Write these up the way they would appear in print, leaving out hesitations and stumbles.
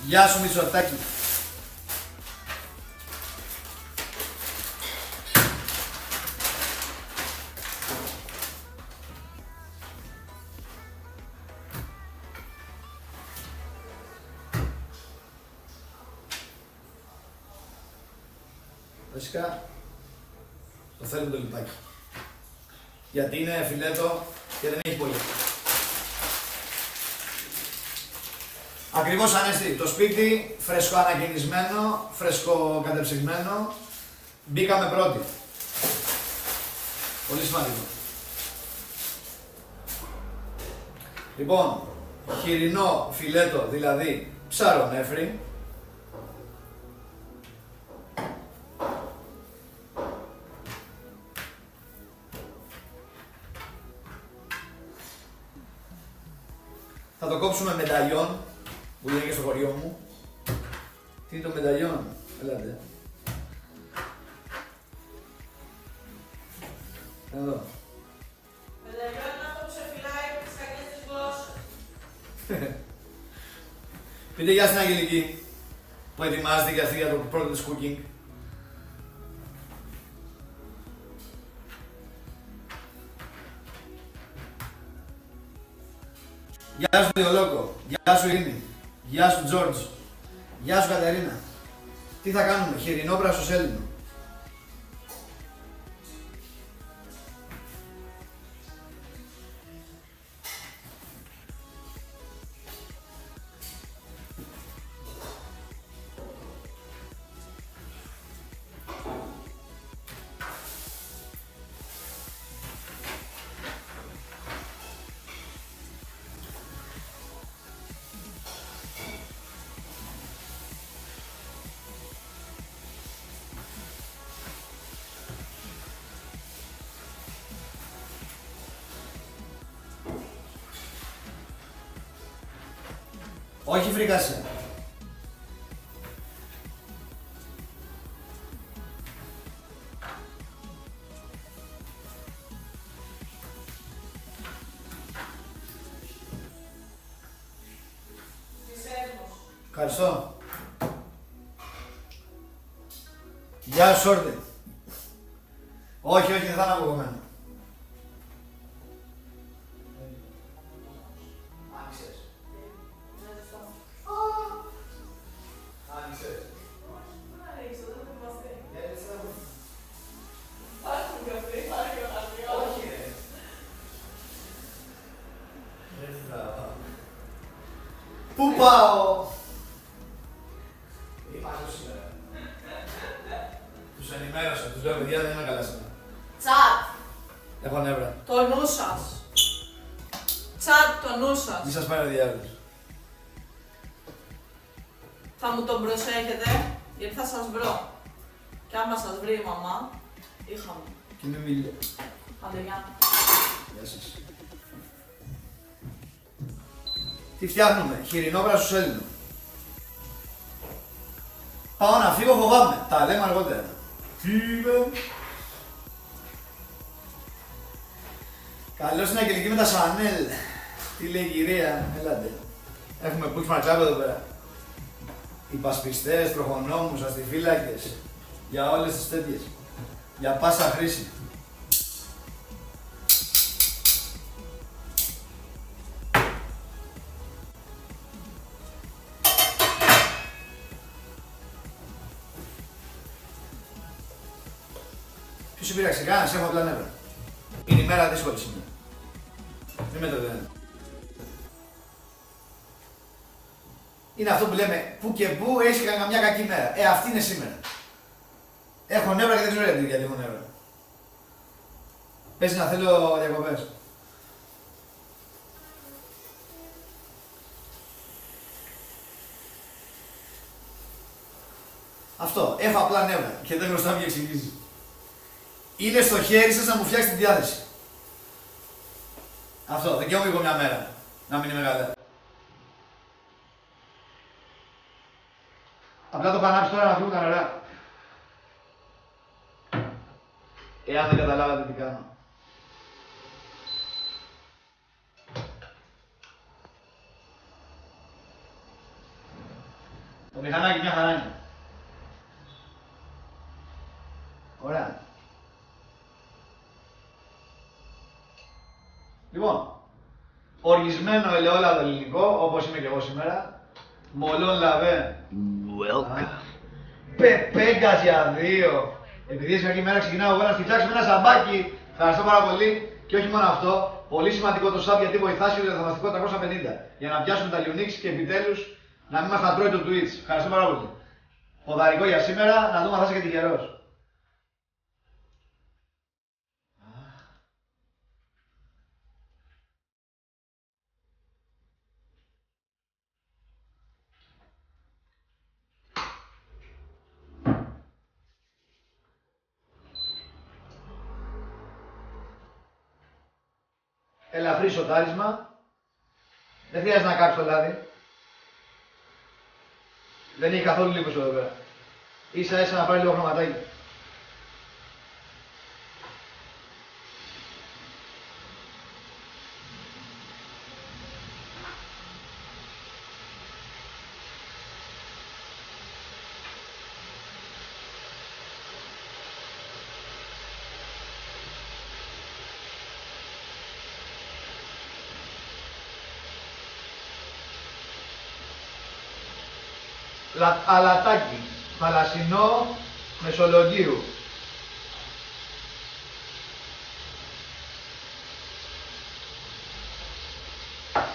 Γεια σου Μητσοτάκη. Βασικά, το θέλουμε το λιπάκι. Γιατί είναι φιλέτο και δεν έχει πολύ. Ακριβώς Ανέστη, το σπίτι φρέσκο ανακαινισμένο, φρέσκο κατεψυγμένο. Μπήκαμε πρώτοι. Πολύ σημαντικό. Λοιπόν, χοιρινό φιλέτο, δηλαδή ψαρονέφρι. Θα το κόψουμε μεταλλιόν, που είναι και στο χωριό μου. Τι είναι το μεταλλιόν, ελάτε. Εδώ. Μεταλλιόν είναι αυτό που σε φυλάει τις κακές της γλώσσας. Πείτε γεια στην Αγγελική, που ετοιμάζεται και αυτή για το πρώτο της cooking. Γεια σου Διολόκο, γεια σου Ειρήνη, γεια σου Τζόρτζ, γεια σου Κατερίνα. Τι θα κάνουμε, χοιρινό πράσο σέλινο. Όχι φρικασέ. Ευχαριστώ. Γεια σου Σόρτε. Όχι, όχι, δεν θα είναι αποκομμένο. Πού πάω! Είπα σήμερα. Τους ενημέρωσα, τους λέω παιδιά δεν είμαι καλά σήμερα. Τσάτ! Έχω νεύρα. Το νου σας. Τσάτ το νου σας. Μη σας πάει ο διάβολος. Θα μου τον προσέχετε, γιατί θα σας βρω. Και άμα σας βρει η μαμά, είχαμε. Και είναι μίλιο. Άντε γεια. Γεια σας. Τι φτιάχνουμε, χοιρινό πράσο σέλινο. Πάω να φύγω, φοβάμαι. Τα λέμε αργότερα. Φύγω. Καλώς είναι Αγγελική με τα Σανέλ. Τι λέει η κυρία, έλατε. Έχουμε πούτσμα κλαμπ εδώ πέρα. Υπασπιστές, τροχονόμους, αστιφύλακες. Για όλες τις τέτοιες. Για πάσα χρήση. Ποιος σου πειράξει, κανένας, έχω απλά νεύρα. Είναι η μέρα δύσκολη σήμερα. Μην με το δένει. Είναι αυτό που λέμε, που και που έχει καμιά κακή μέρα. Αυτή είναι σήμερα. Έχω νεύρα και δεν ξέρω γιατί έχω νεύρα. Πες να θέλω διακοπές. Αυτό, έχω απλά νεύρα και δεν γνωστά να εξηγήσει. Είναι στο χέρι σας να μου φτιάξει τη διάθεση. Αυτό, δικαιούμαι εγώ μια μέρα να μην είμαι καλά. Απλά το πανάψει τώρα να φύγουν τα νερά. Εάν δεν καταλάβατε τι κάνω. Το μηχανάκι μια χαρά είναι. Ωραία. Λοιπόν, οργισμένο ελαιόλαδο ελληνικό, όπως είμαι και εγώ σήμερα. Μολόν λαβέ. Welcome. Πεπέγκας για 2. Επειδή είσαι κακή μέρα ξεκινάω εγώ να φτιάξουμε ένα σαμπάκι. Ευχαριστώ πάρα πολύ. Και όχι μόνο αυτό, πολύ σημαντικό το σαμπ γιατί βοηθάει στο διαθεμαστικό 350. Για να πιάσουμε τα Unix και επιτέλους να μην μας τα τρώει το Twitch. Ευχαριστώ πάρα πολύ. Ποδαρικό για σήμερα, να δούμε αν θα είσαι και τυχερός. Ελαφρύ σοτάρισμα. Δεν χρειάζεται να κάψει το λάδι. Δεν έχει καθόλου λίπος εδώ πέρα. Ίσα ίσα να πάρει λίγο χρωματάκι. Αλατάκι, θαλασσινό, Μεσολογγίου.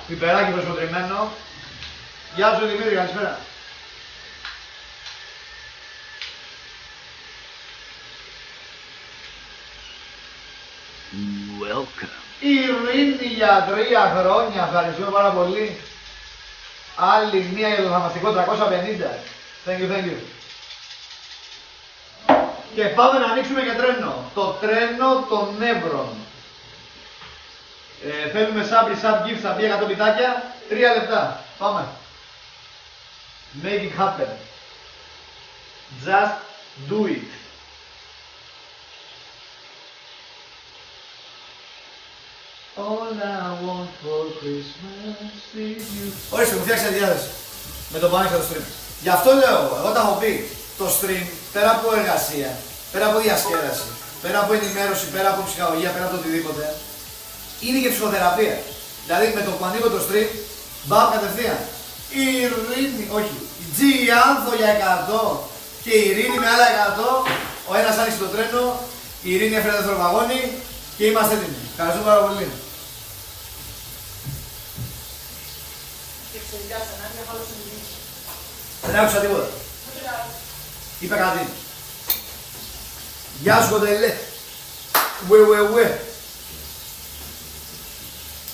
Πιπεράκι προσφωτριμμένο. Γεια σου Δημήτρη, καλησπέρα. Welcome. Ειρήνη για 3 χρόνια, ευχαριστούμε πάρα πολύ. Άλλη μία για το θαυμαστικό 350. Thank you, thank you. Και πάμε να ανοίξουμε και τρένο. Το τρένο των νεύρων. Θέλουμε sub gift στα 100 πιτάκια. 3 λεπτά. Πάμε. Make it happen. Just do it. All I want for Christmas is you. Ορίστε, μου φτιάξε διάθεση με το πάνω στο stream. Γι' αυτό λέω εγώ τα έχω πει. Το stream, πέρα από εργασία, πέρα από διασκέδαση, πέρα από ενημέρωση, πέρα από ψυχαγωγία, πέρα από το οτιδήποτε, είναι και ψυχοθεραπεία. Δηλαδή με το που ανοίγω το stream, μπαμ κατευθείαν. Η Ειρήνη, όχι, Τζιάνθο για 100 και η Ειρήνη με άλλα 100. Ο ένας άνοιξε το τρένο, η Ειρήνη έφερε δεύτερο βαγόνι και είμαστε έτοιμοι. Ευχαριστώ πάρα πολύ. Δεν άκουσα τίποτα. Είπε κάτι. Γεια σου κοντελέ. Ουε.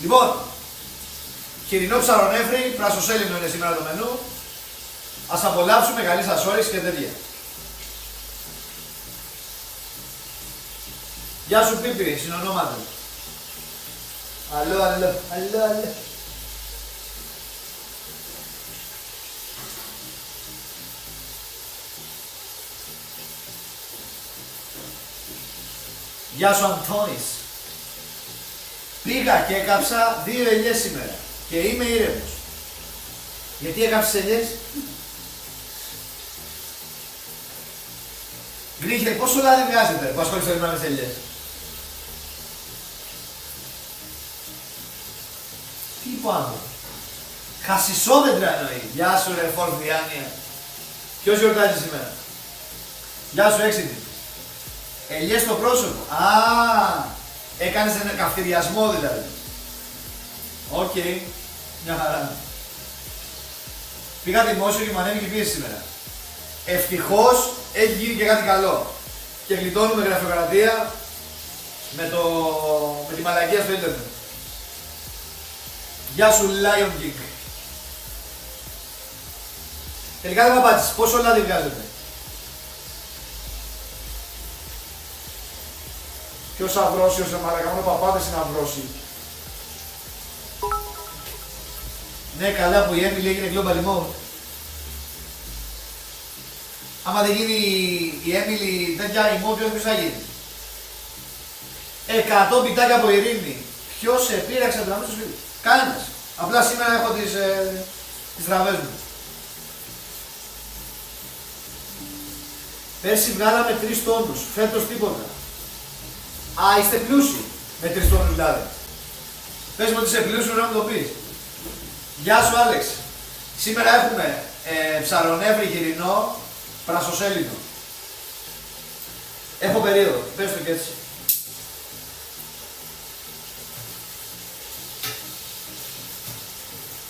Λοιπόν, χοιρινό ψαρονέφρι, πράσο-σέλινο είναι σήμερα το μενού. Ας απολαύσουμε, καλή σας όρεξη και τέτοια. Γεια σου Πίπη, συνονόματι. Αλλό. Γεια σου Αντώνης. Πήγα και έκαψα 2 ελιές σήμερα και είμαι ήρεμος. Γιατί έκαψες ελιές? Γκρίχε, πόσο λάδι βγάζετε που ασχολείστε με τις ελιές? Τι είπε ο άνθρωπος? Χασισόδεντρα εννοεί. Γεια σου ρε Φορ Διάνια. Ποιος γιορτάζει σήμερα? Γεια σου Έξιτη. Ελιές στο πρόσωπο. Έκανες ένα καυτηριασμό δηλαδή. Οκ. Μια χαρά. Πήγα δημόσιο και μου ανέβηκε πίεση σήμερα. Ευτυχώς έχει γίνει και κάτι καλό. Και γλιτώνουμε γραφειοκρατία με τη μαλακία στο ίντερνετ. Γεια σου Lion King. Τελικά δεν με απάντησες. Πόσο λάδι βγάζετε? Ποιος αυρώσιος σε μαλακά, μόνο παπάδες είναι αυρώσιοι. Ναι, καλά που η Emily έγινε global mode. Άμα δεν γίνει η Emily τέτοια η mode, ποιος θα γίνει? 100 πιτάκια από Ειρήνη. Ποιος σε πήραξε από το σπίτι? Κανένας. Απλά σήμερα έχω τις τραβές μου. Πέρσι βγάλαμε 3 τόνους, φέτος τίποτα. Α, είστε πλούσιοι με 3 τόνους δηλαδή. Πες μου ότι είσαι πλούσιος να μου το πεις. Γεια σου Άλεξ. Σήμερα έχουμε ψαρονεύρη γυρινό, πρασοσέλινο. Έχω περίοδο, πες το και έτσι.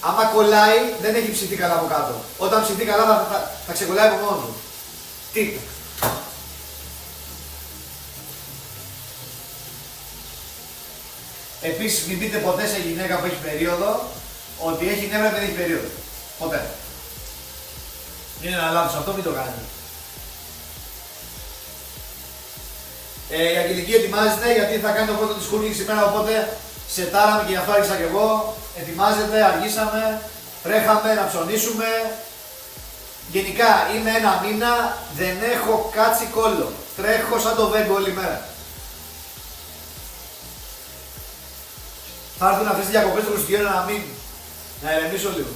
Άμα κολλάει, δεν έχει ψηθεί καλά από κάτω. Όταν ψηθεί καλά θα ξεκολλάει από μόνο του. Τι. Επίσης μην πείτε ποτέ σε γυναίκα που έχει περίοδο ότι έχει νεύρα και δεν έχει περίοδο. Ποτέ. Είναι ένα λάθος αυτό, μην το κάνετε. Η Αγγελική ετοιμάζεται γιατί θα κάνει το πρώτο της χούρκινγκ σήμερα, οπότε σετάραμε και γι' αυτό άρχισα και εγώ. Ετοιμάζεται, αργήσαμε, τρέχαμε να ψωνίσουμε. Γενικά είμαι ένα μήνα, δεν έχω κάτσει κόλλο. Τρέχω σαν το βέγκο όλη μέρα. Θα έρθουν αυτές τις διακοπές του Χριστουγέννου να ηρεμήσω λίγο.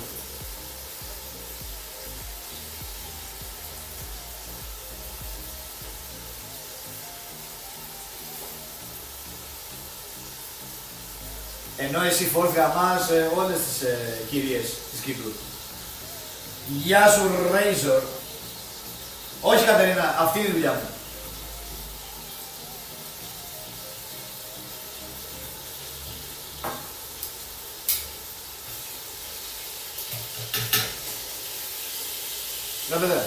Ενώ εσύ φορς γαμάς όλες τις κυρίες της Κύπρου. Γεια σου Razor. Όχι Κατερίνα, αυτή είναι η δουλειά μου. Ναι παιδιά.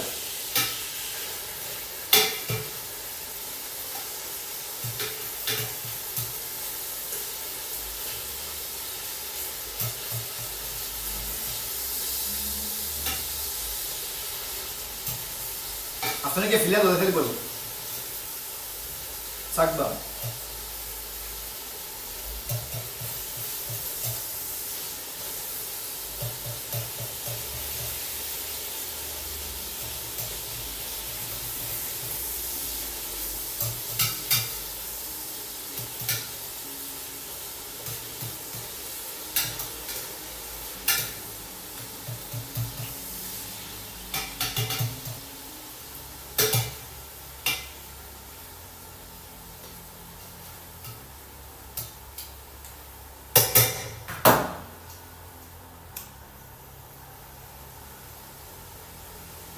Αυτό είναι και φιλέτο, δεν θέλει πολύ. Τσακμπά.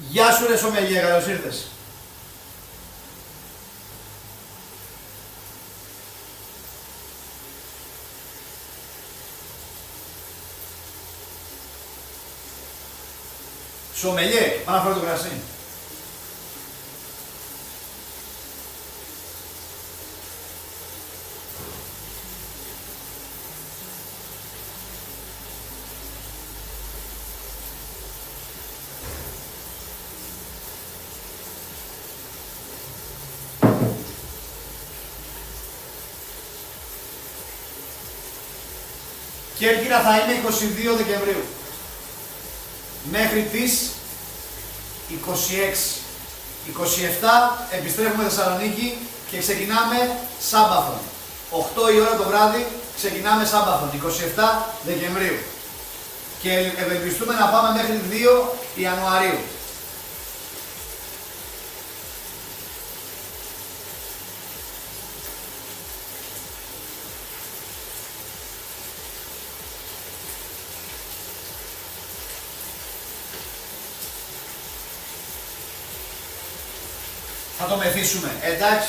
Γεια σου ρε Σομελία, καλώς ήρθες. Σομελιέ, πάμε να φέρω το κρασί. Κέρκυρα θα είναι 22 Δεκεμβρίου. Μέχρι τις 26. 27 επιστρέφουμε Θεσσαλονίκη και ξεκινάμε Σάμπαθον. 8 η ώρα το βράδυ ξεκινάμε Σάμπαθον, 27 Δεκεμβρίου. Και ευελπιστούμε να πάμε μέχρι 2 Ιανουαρίου. Θα το μεθύσουμε. Εντάξει.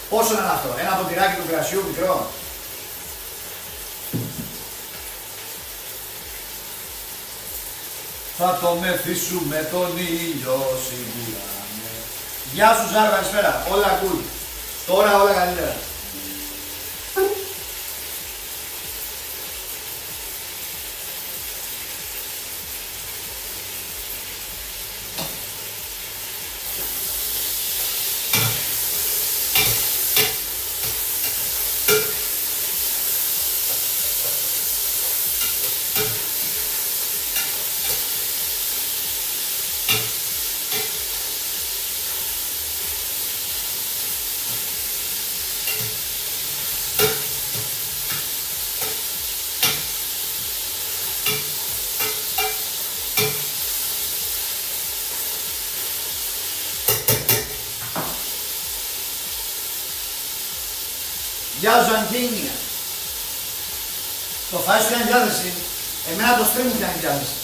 Πόσο είναι αυτό, ένα ποτηράκι του κρασιού μικρό. Θα το μεθύσουμε τον ήλιο σίγουρα. Γεια σου Ζάρο, καλησπέρα. Όλα cool. Τώρα όλα καλύτερα. Γεια σου Ζανκίνια. Το φάι σου πιάνει διάθεση. Εμένα το stream μου πιάνει διάθεση.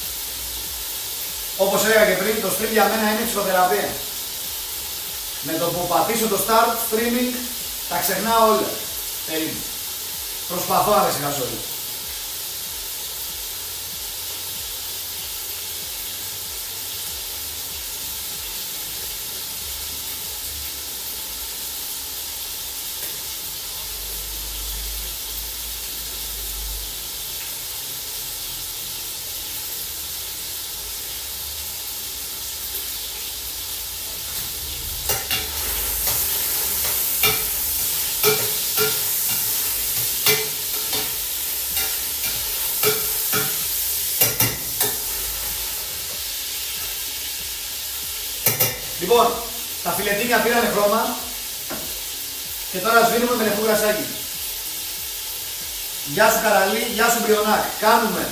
Όπως έλεγα και πριν, το stream για μένα είναι ψυχοθεραπεία. Με το που πατήσω το start streaming, τα ξεχνάω όλα. Περίπου. Προσπαθώ να τα ξεχάσω όλα. Λοιπόν, τα φιλετίνια πήρανε χρώμα και τώρα σβήνουμε με λευκό κρασάκι. Γεια σου Καραλή, γεια σου Μπριονάκ. Κάνουμε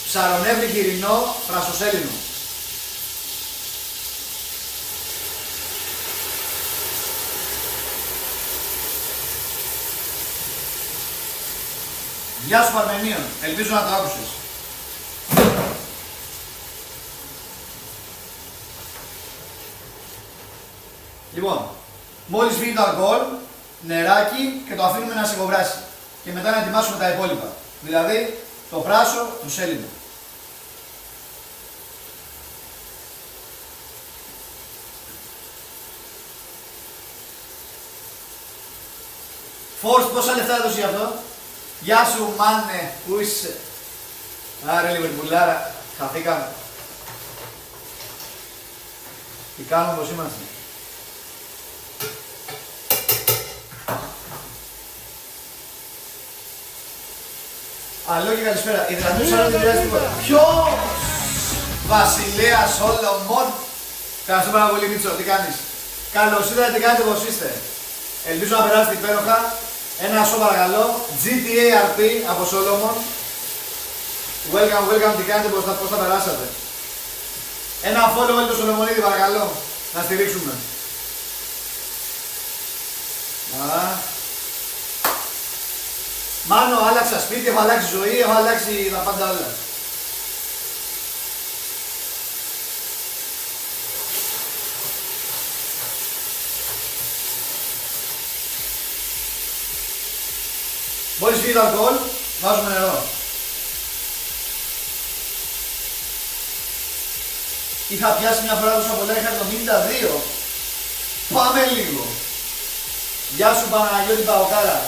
ψαρονεύρη χοιρινό φρασοσέλινο. Γεια σου Παρμενίων, ελπίζω να το άκουσες. Λοιπόν, μόλις φύγει το αλκοόλ, νεράκι και το αφήνουμε να σιγοβράσει. Και μετά να ετοιμάσουμε τα υπόλοιπα. Δηλαδή, το πράσο, το σέλινο. Φόρστ, πόσα λεφτά έδωσε γι' αυτό? Γεια σου μάνε, πού είσαι? Άρα Λιβερπουλάρα, χαθήκαμε. Τι κάνουμε πως είμαστε? Αλλό και καλησπέρα. Ιδρανούς άλλο δεν χρειάζεται τίποτα. Ποιος? Βασιλέας Σόλομον. Ευχαριστώ πάρα πολύ Μίτσο, τι κάνεις? Καλώς ήρθατε, τι κάνετε, πως είστε? Ελπίζω να περάσετε υπέροχα. Ένα σο παρακαλώ. GTA RP από Σόλομον. Welcome, welcome, τι κάνετε, πώς θα περάσατε? Ένα follow όλοι το Σολομονίδη παρακαλώ. Να στηρίξουμε. Μάνο, άλλαξα σπίτι, έχω αλλάξει ζωή, έχω αλλάξει τα πάντα όλα. Μόλις φύγει το αλκοόλ, βάζουμε νερό. Είχα πιάσει μια φορά τόσα πολλά, είχα 72. Πάμε λίγο. Γεια σου Παναγιώτη Παοκάρα.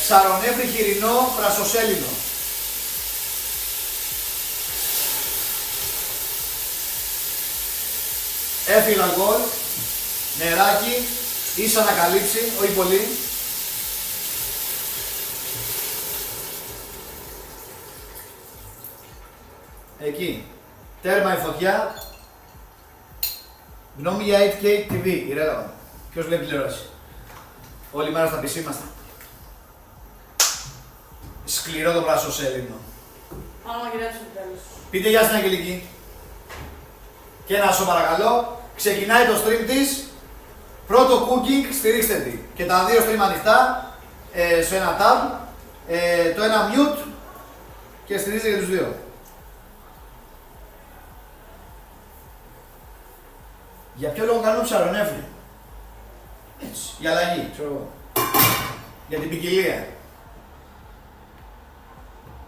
Ψαρονεύρη χοιρινό πρασοσέλινο. Έφυγε αλκοόλ, νεράκι, ίσα να καλύψει, όχι πολύ. Εκεί. Τέρμα η φωτιά. Γνώμη για 8K TV, irrelevant. Ποιος βλέπει τηλεόραση? Όλη μέρα στα PC είμαστε. Σκληρό το πρασοσέλινο. Πάμε να γυρέψουμε τέλος. Πείτε γεια στην Αγγελική. Και ένα σο παρακαλώ. Ξεκινάει το stream της. Πρώτο cooking, στηρίξτε τη. Και τα δύο stream ανοιχτά. Σε ένα tab. Το ένα mute. Και στηρίζετε και τους δύο. Για ποιο λόγο κάνουμε ψαρονεύρη? Έτσι, για αλλαγή, ξέρω εγώ. Για την ποικιλία.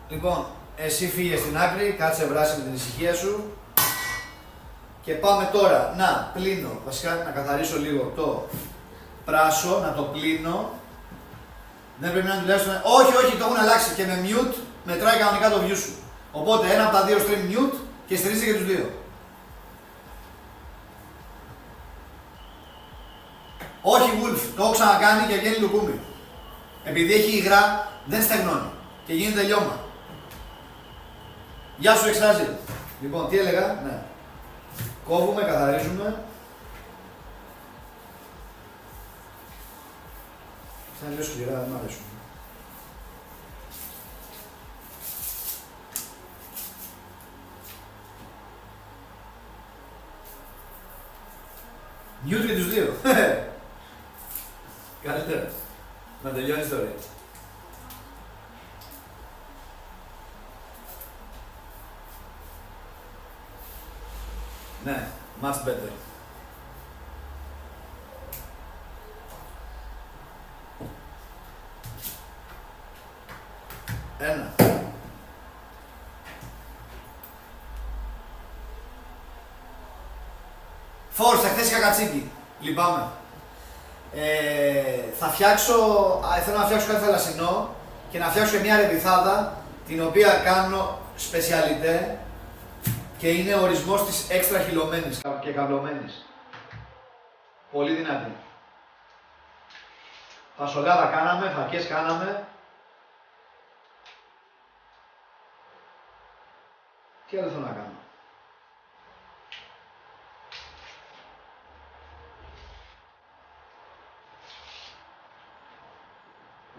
Λοιπόν, εσύ φύγε στην άκρη, κάτσε βράσει με την ησυχία σου. Και πάμε τώρα να πλύνω, βασικά να καθαρίσω λίγο το πράσο, να το πλύνω. Δεν πρέπει να είναι τουλάχιστον... Όχι, το έχουν αλλάξει και με mute μετράει κανονικά το view σου. Οπότε ένα από τα δύο stream mute και στηρίζει και τους δύο. Όχι Wolf, το έχω ξανακάνει και βγαίνει λουκούμι. Επειδή έχει υγρά, δεν στεγνώνει και γίνεται λιώμα. Γεια σου Εξτάζη. Λοιπόν, τι έλεγα, ναι. Κόβουμε, καθαρίζουμε. Θα είναι λίγο σκληρά, δεν μ' αρέσουν. Μιούτ και τους δύο. Καλύτερα. Να τελειώνει η ιστορία. Ναι, much better. Ένα. Φόρσα, χθες είχα κατσίκι. Λυπάμαι. Θέλω να φτιάξω κάτι θαλασσινό και να φτιάξω και μια ρεβιθάδα την οποία κάνω σπεσιαλιτέ και είναι ορισμός της έξτρα χυλωμένης και καυλωμένης. Πολύ δυνατή. Φασολάδα κάναμε, φακές κάναμε. Τι άλλο θέλω να κάνω.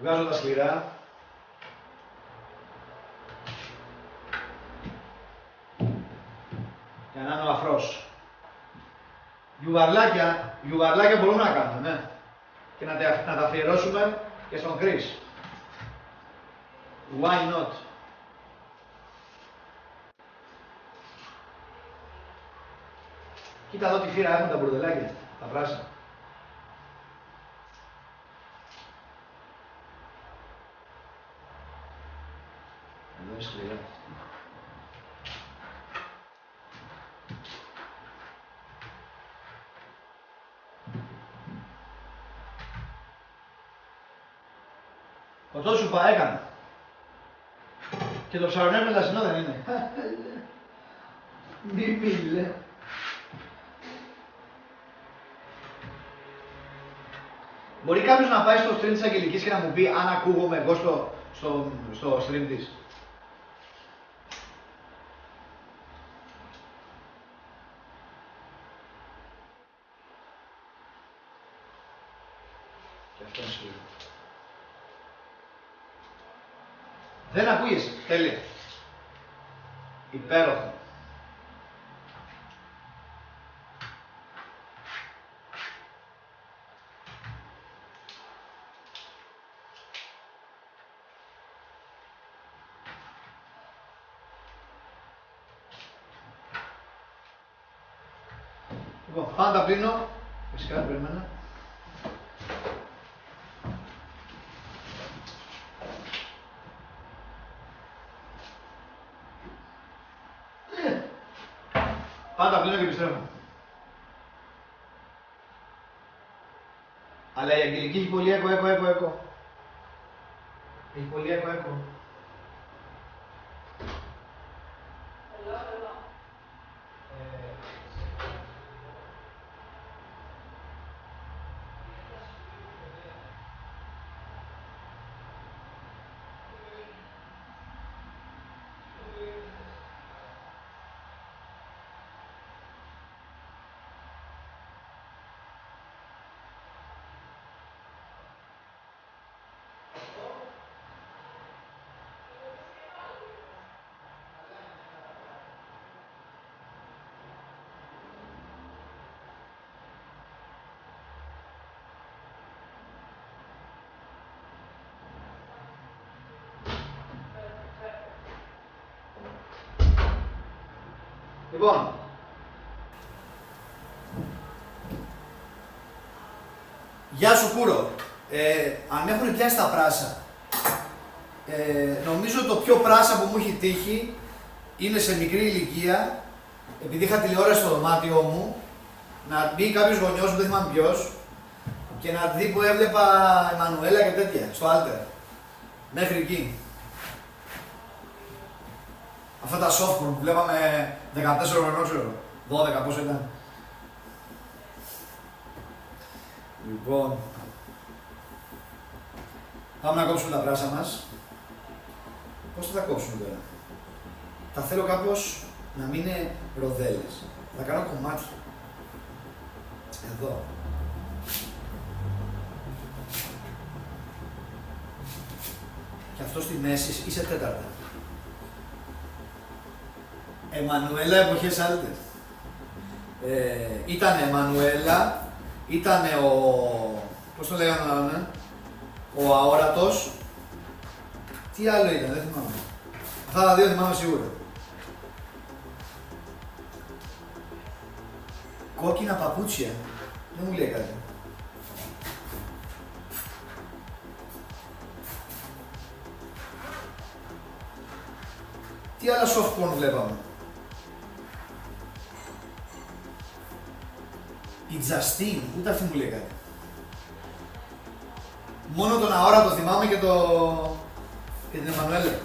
Βγάζω τα σκληρά. Για να είναι ο αφρός. Γιουβαρλάκια μπορούμε να κάνουμε, ναι. Και να τα αφιερώσουμε και στον Chris. Why not. Κοίτα εδώ τι φύρα έχουν τα μπουρδελάκια, τα πράσινα. Εδώ είναι σκληρά. Κοτόσουπα έκανα. Και το ψαρονέρ με λασινό δεν είναι. Μη μίλε. Μπορεί κάποιος να πάει στο stream της Αγγελικής και να μου πει αν ακούγομαι εγώ στο stream της. Και αυτό είναι σκληρό. Δεν ακούγεσαι. Τέλεια. Υπέροχο. Λοιπόν, πάντα πλύνω. Φυσικά, περίμενα. Πάντα πλύνω και επιστρέφω. Αλλά η Αγγελική έχει πολύ έκο. Έχει πολύ έκο. Λοιπόν, γεια σου Κούρο. Αν έχουν πιάσει τα πράσα, νομίζω το πιο πράσα που μου έχει τύχει είναι σε μικρή ηλικία, επειδή είχα τηλεόραση στο δωμάτιό μου, να μπει κάποιος γονιός, δεν θυμάμαι ποιος, και να δει που έβλεπα Εμμανουέλα και τέτοια, στο Alter. Μέχρι εκεί. Αυτά τα software που βλέπαμε 14 χρονών, ξέρω, 12 πόσο ήταν. Λοιπόν, πάμε να κόψουμε τα πράσα μας. Πώς θα τα κόψουμε τώρα. Τα θέλω κάπως να μην είναι ροδέλες. Θα κάνω κομμάτια. Εδώ. Και αυτό στη μέση είσαι τέταρτα. Εμμανουέλα εποχές Alter. Ήτανε Εμμανουέλα, ήτανε ο... πώς το λέγανε, Ο αόρατος. Τι άλλο ήταν, δεν θυμάμαι. Αυτά τα δύο θυμάμαι σίγουρα. Κόκκινα παπούτσια. Δεν μου λέει κάτι. Τι άλλα soft porn βλέπαμε. Η Justine, ούτε αυτή μου λέει κάτι. Μόνο τον αόρατο θυμάμαι και την Εμμανουέλα.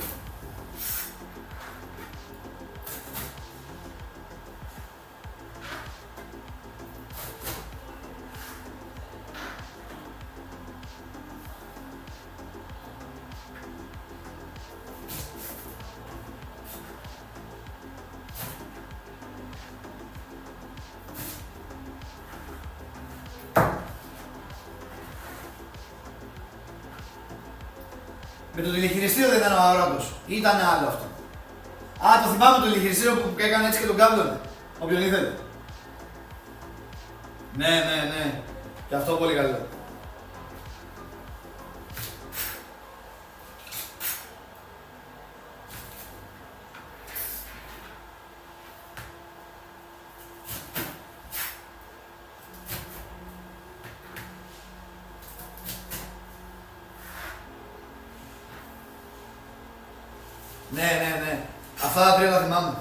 Με το τηλεχειριστήριο δεν ήταν ο αόρατος. Ή ήταν άλλο αυτό. Α, το θυμάμαι το τηλεχειριστήριο που έκανε έτσι και τον κάμπλωνε. Όποιον ήθελε. Ναι. Και αυτό πολύ καλό. Ναι. Αυτά τα τρία τα θυμάμαι.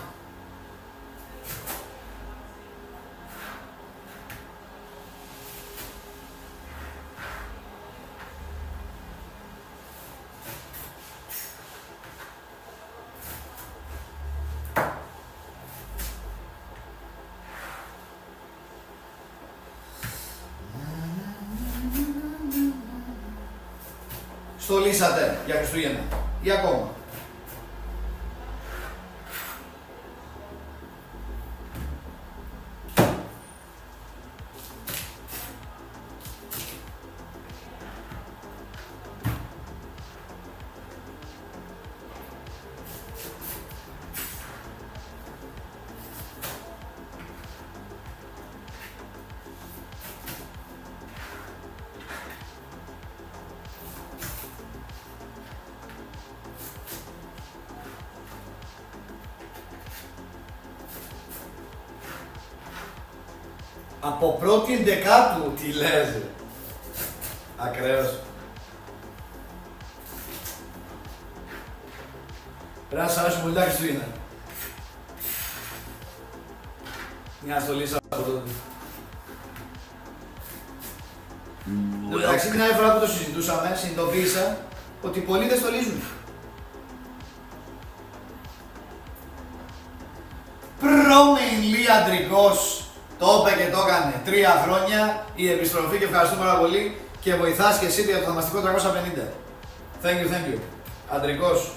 Στολίσατε για Χριστούγεννα ή ακόμα. Από πρώτη δεκάτου, τι λες. Ακραίος. Πρέπει να σας αρέσουν πολύ τα Χριστούγεννα. Μια στολίσα από τότε. Εντάξει, την άλλη φορά που το συζητούσαμε, συνειδητοποίησα ότι πολλοί δεν στολίζουν. Προμηνλή αντρικός. Το είπε και το έκανε. 3 χρόνια η επιστροφή και ευχαριστούμε πάρα πολύ και βοηθάς και εσύ για το θαυμαστικό 350. Thank you. Αντρικός.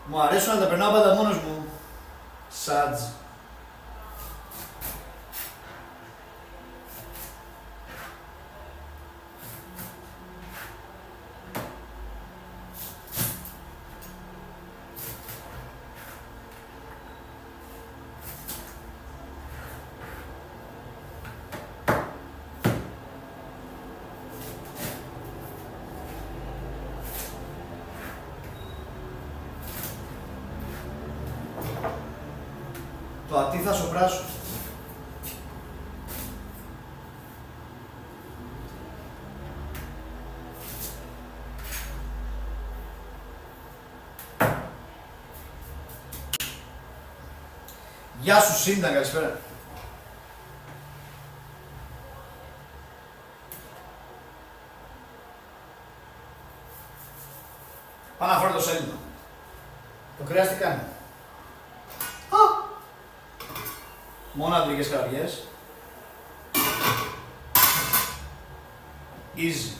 Μου αρέσουν να τα περνάω πάντα μόνος μου. Σατζ. Το ατί θα σοπράσω. Γεια σου Σίντα, καλησπέρα. Πάω να φέρω το σέλινο. Το κρέας τι κάνει. Μόνο αντρικές καρδιές. Easy.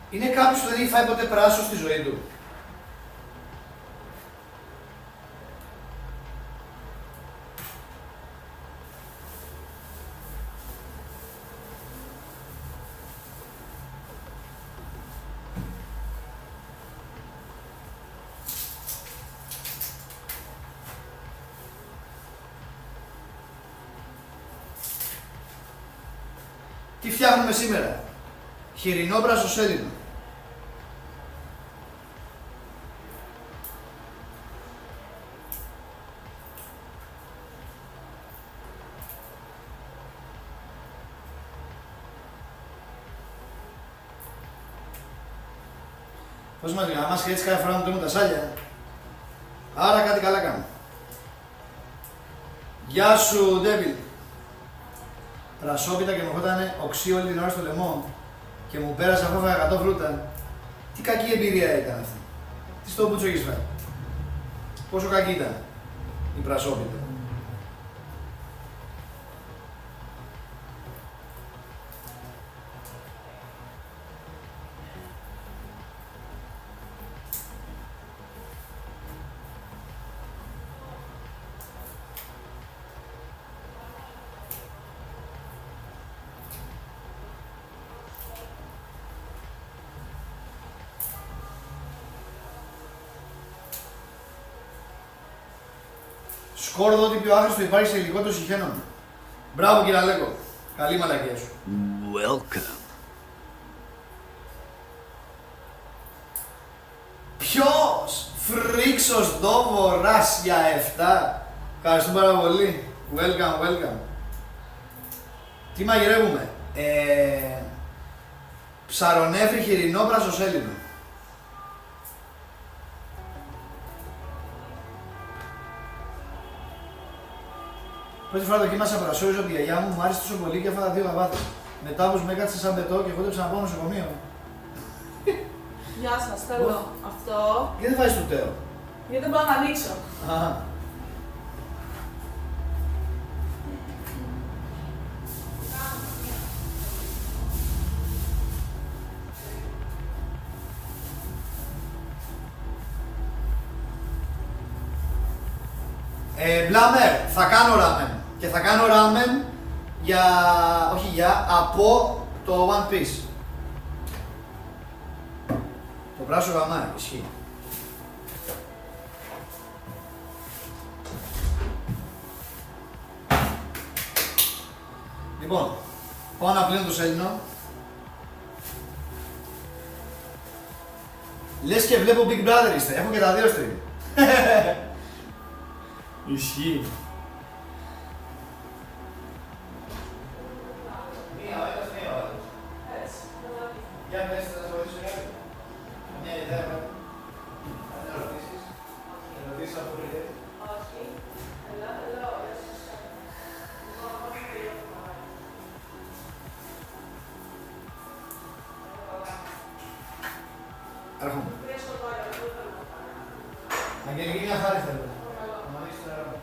Είναι κάποιος που δεν έχει φάει ποτέ πράσο στη ζωή του. Τι φτιάχνουμε σήμερα? Χοιρινό πρασοσέλινο. Πώς μας λέει, άμα έτσι κάθε φορά μου τρώνε τα σάλια. Άρα κάτι καλά κάνω. Γεια σου, Ντέβιλ. Πρασόπιτα και μου έρχονταν οξύ όλη την ώρα στο λαιμό και μου πέρασε αυτό 100 φρούτα. Τι κακή εμπειρία ήταν αυτή. Τι στο μπούτσο έχεις φάει. Πόσο κακή ήταν η πρασόπιτα. Σκόρδο ότι πιο άχρηστο υπάρχει σε υλικό το συχαίνομαι. Μπράβο κύριε Αλέκο. Καλή μαλακία σου. Welcome. Ποιος φρίξος δόβορας για 7. Ευχαριστούμε πάρα πολύ. Welcome, welcome. Τι μαγειρεύουμε? Ψαρονέφρι χοιρινό πρασοσέλινο. Πρώτη φορά δοκίμασα πρασόριζο από τη γιαγιά μου άρεσε τόσο πολύ και έφαγα 2 λαβάδες. Μετά όπως με έκατσε σαν πετό και κόντεψα να πάω νοσοκομείο. Γεια σας, θέλω αυτό. Γιατί δεν βάζεις το τέο? Γιατί δεν μπορώ να ανοίξω. Μπλάμερ, θα κάνω ράμεν. Και θα κάνω ράμεν για, όχι για, από το One Piece. Το πράσο γαμάει, ισχύει. Λοιπόν, πάω να πλύνω το σέλινο. Λες και βλέπω Big Brother είστε, έχω και τα 2 stream. Ισχύει. Μία ώρας, μία ώρας. Έτσι. Για πες, θα σας βοηθήσω κάτι. Μια ιδέα, να ρωτήσεις. Ερωτήσεις από πριν. Όχι. Έλα, ωραία. Έρχομαι. Αγγελική, μια χάρη θέλω. Να ανοίξεις το νερό.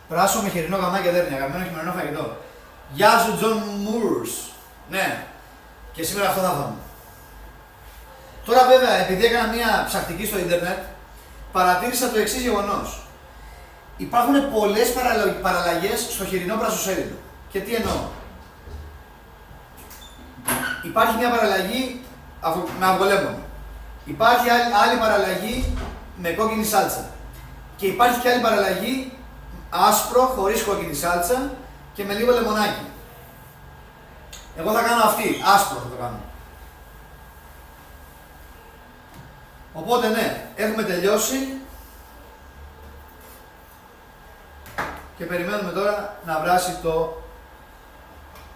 Πράσο με χοιρινό γαμάκι και δέρνια, αγαπημένο χειμερινό φαγητό. Γεια σου, Τζον Μούρς. Ναι, και σήμερα αυτό θα φάμε. Τώρα βέβαια, επειδή έκανα μια ψακτική στο ίντερνετ, παρατήρησα το εξής γεγονός. Υπάρχουν πολλές παραλλαγές στο χοιρινό πρασοσέλινο. Και τι εννοώ? Υπάρχει μια παραλλαγή με αυγολέμονο. Υπάρχει άλλη παραλλαγή με κόκκινη σάλτσα. Και υπάρχει και άλλη παραλλαγή άσπρο, χωρίς κόκκινη σάλτσα και με λίγο λεμονάκι. Εγώ θα κάνω αυτή, άσπρο θα το κάνω. Οπότε ναι, έχουμε τελειώσει και περιμένουμε τώρα να βράσει το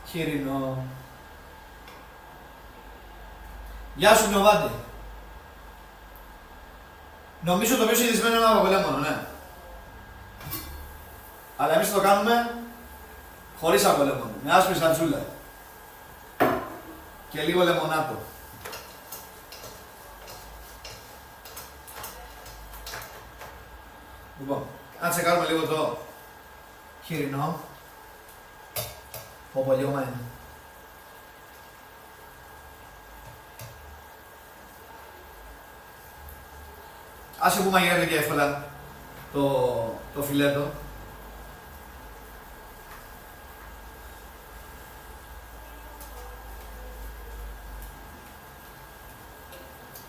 χοιρινό. Γεια σου Νιωβάντη. Νομίζω το πιο συνηθισμένο είναι από λέμονο, ναι. Αλλά εμείς θα το κάνουμε χωρίς από λέμονο, με άσπρη σαλτσούλα και λίγο λεμονάτο. Λοιπόν, αν τσεκάρουμε λίγο το χοιρινό, πω λιώμα είναι. Άσε που μαγειρεύεται και εύκολα το φιλέτο.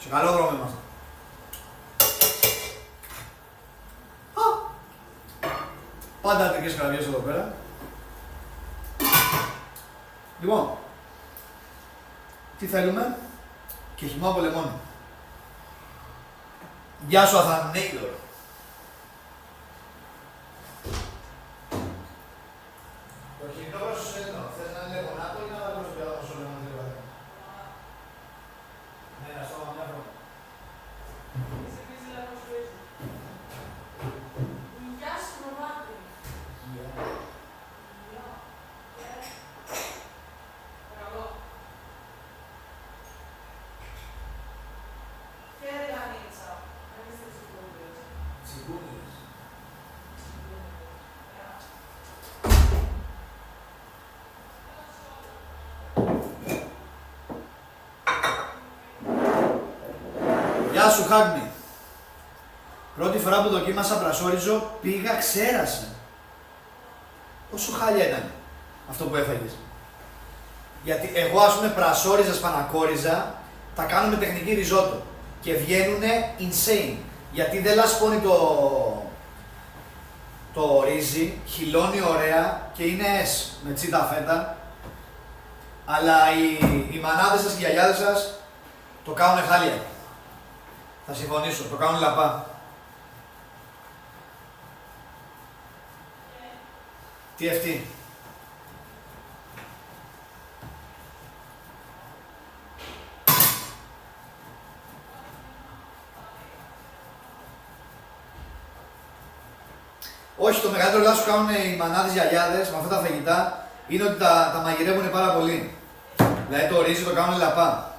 Σε καλό δρόμο είμαστε. Πάντα τέτοιες καραβιές εδώ πέρα. Λοιπόν, τι θέλουμε? Και χυμό από λεμόνι. Γεια σου Αθανέιδωρ. Το χοιρινό προς το σέντρο. Θες να είναι λεμονάτο ή να βάλω στο πιάτο στο λεμόνι λίγο? Ναι, να στόμα μια φορά. Γεια σου Νοβάτη. Καλό. Χέρι Ανίτσα. Τσιγκούνιες. Γεια σου Χάγνη. Πρώτη φορά που δοκίμασα πρασόριζο πήγα ξέρασα. Πόσο χάλια ήταν αυτό που έφαγες. Γιατί εγώ ας πούμε πρασόριζα, σπανακόριζα, τα κάνω με τεχνική ριζότο και βγαίνουνε insane. Γιατί δεν λασπώνει το ρύζι, χυλώνει ωραία και είναι με τσίτα φέτα. Αλλά οι μανάδες σας και οι γιαγιάδες σας το κάνουνε χάλια. Θα συμφωνήσω, το κάνουν λαπά. Τι αυτή. Όχι, το μεγαλύτερο λάθος που κάνουν οι μανάδες γιαγιάδες με αυτά τα φαγητά είναι ότι τα μαγειρεύουν πάρα πολύ. Δηλαδή το ρύζι το κάνουν λαπά.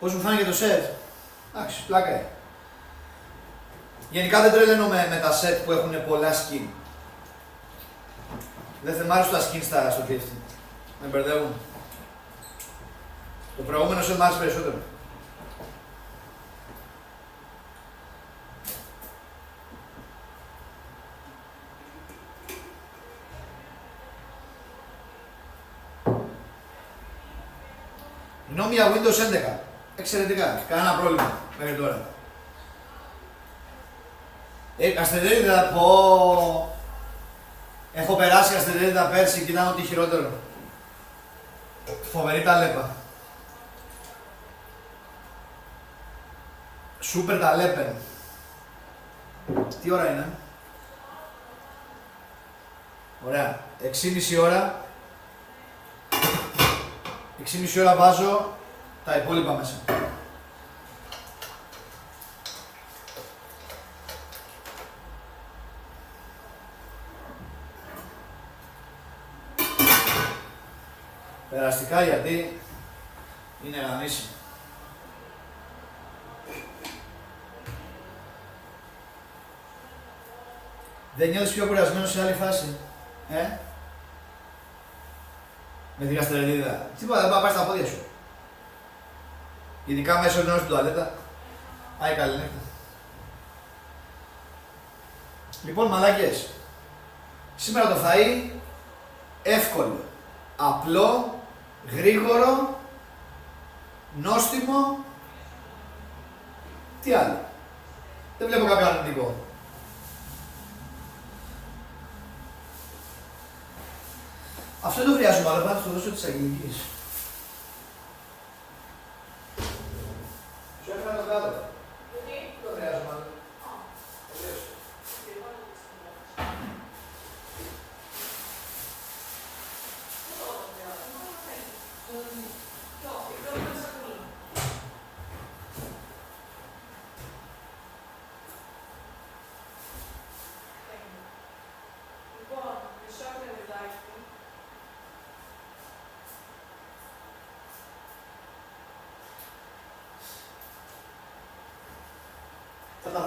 Πώς μου φάνηκε το σετ. Εντάξει, πλάκα είναι. Γενικά δεν τρελαίνομαι με τα σετ που έχουν πολλά skin. Δεν θεμάρεις τα skin στο TFT. Με μπερδεύουν. Το προηγούμενο σετ μ' άρεσε περισσότερο. Γνώμη για Windows 11. Εξαιρετικά, κανένα πρόβλημα μέχρι τώρα. Αστερίδα, πω. Έχω περάσει αστερίδα πέρσι και ήταν ό,τι χειρότερο. Φοβερή ταλέπα. Σούπερ ταλέπεν. Τι ώρα είναι? Ωραία. 6,5 ώρα. 6,5 ώρα βάζω τα υπόλοιπα μέσα. Περαστικά γιατί είναι γαμίσιμο. Δεν νιώθεις πιο κουρασμένος σε άλλη φάση, με την καστερελίδα. Τίποτα, δεν πάει να πάρεις τα πόδια σου. Ειδικά μέσω ενός στην τουαλέτα. Άι καλή νύχτα. Λοιπόν, μαλάκες, σήμερα το φαΐ εύκολο, απλό, γρήγορο, νόστιμο. Τι άλλο. Δεν βλέπω κάποιο αρνητικό. Αυτό δεν το χρειάζομαι, αλλά θα το δώσω της αγγλικής. Σου έφερα το κάτω. Δεν το χρειάζομαι, αλλά.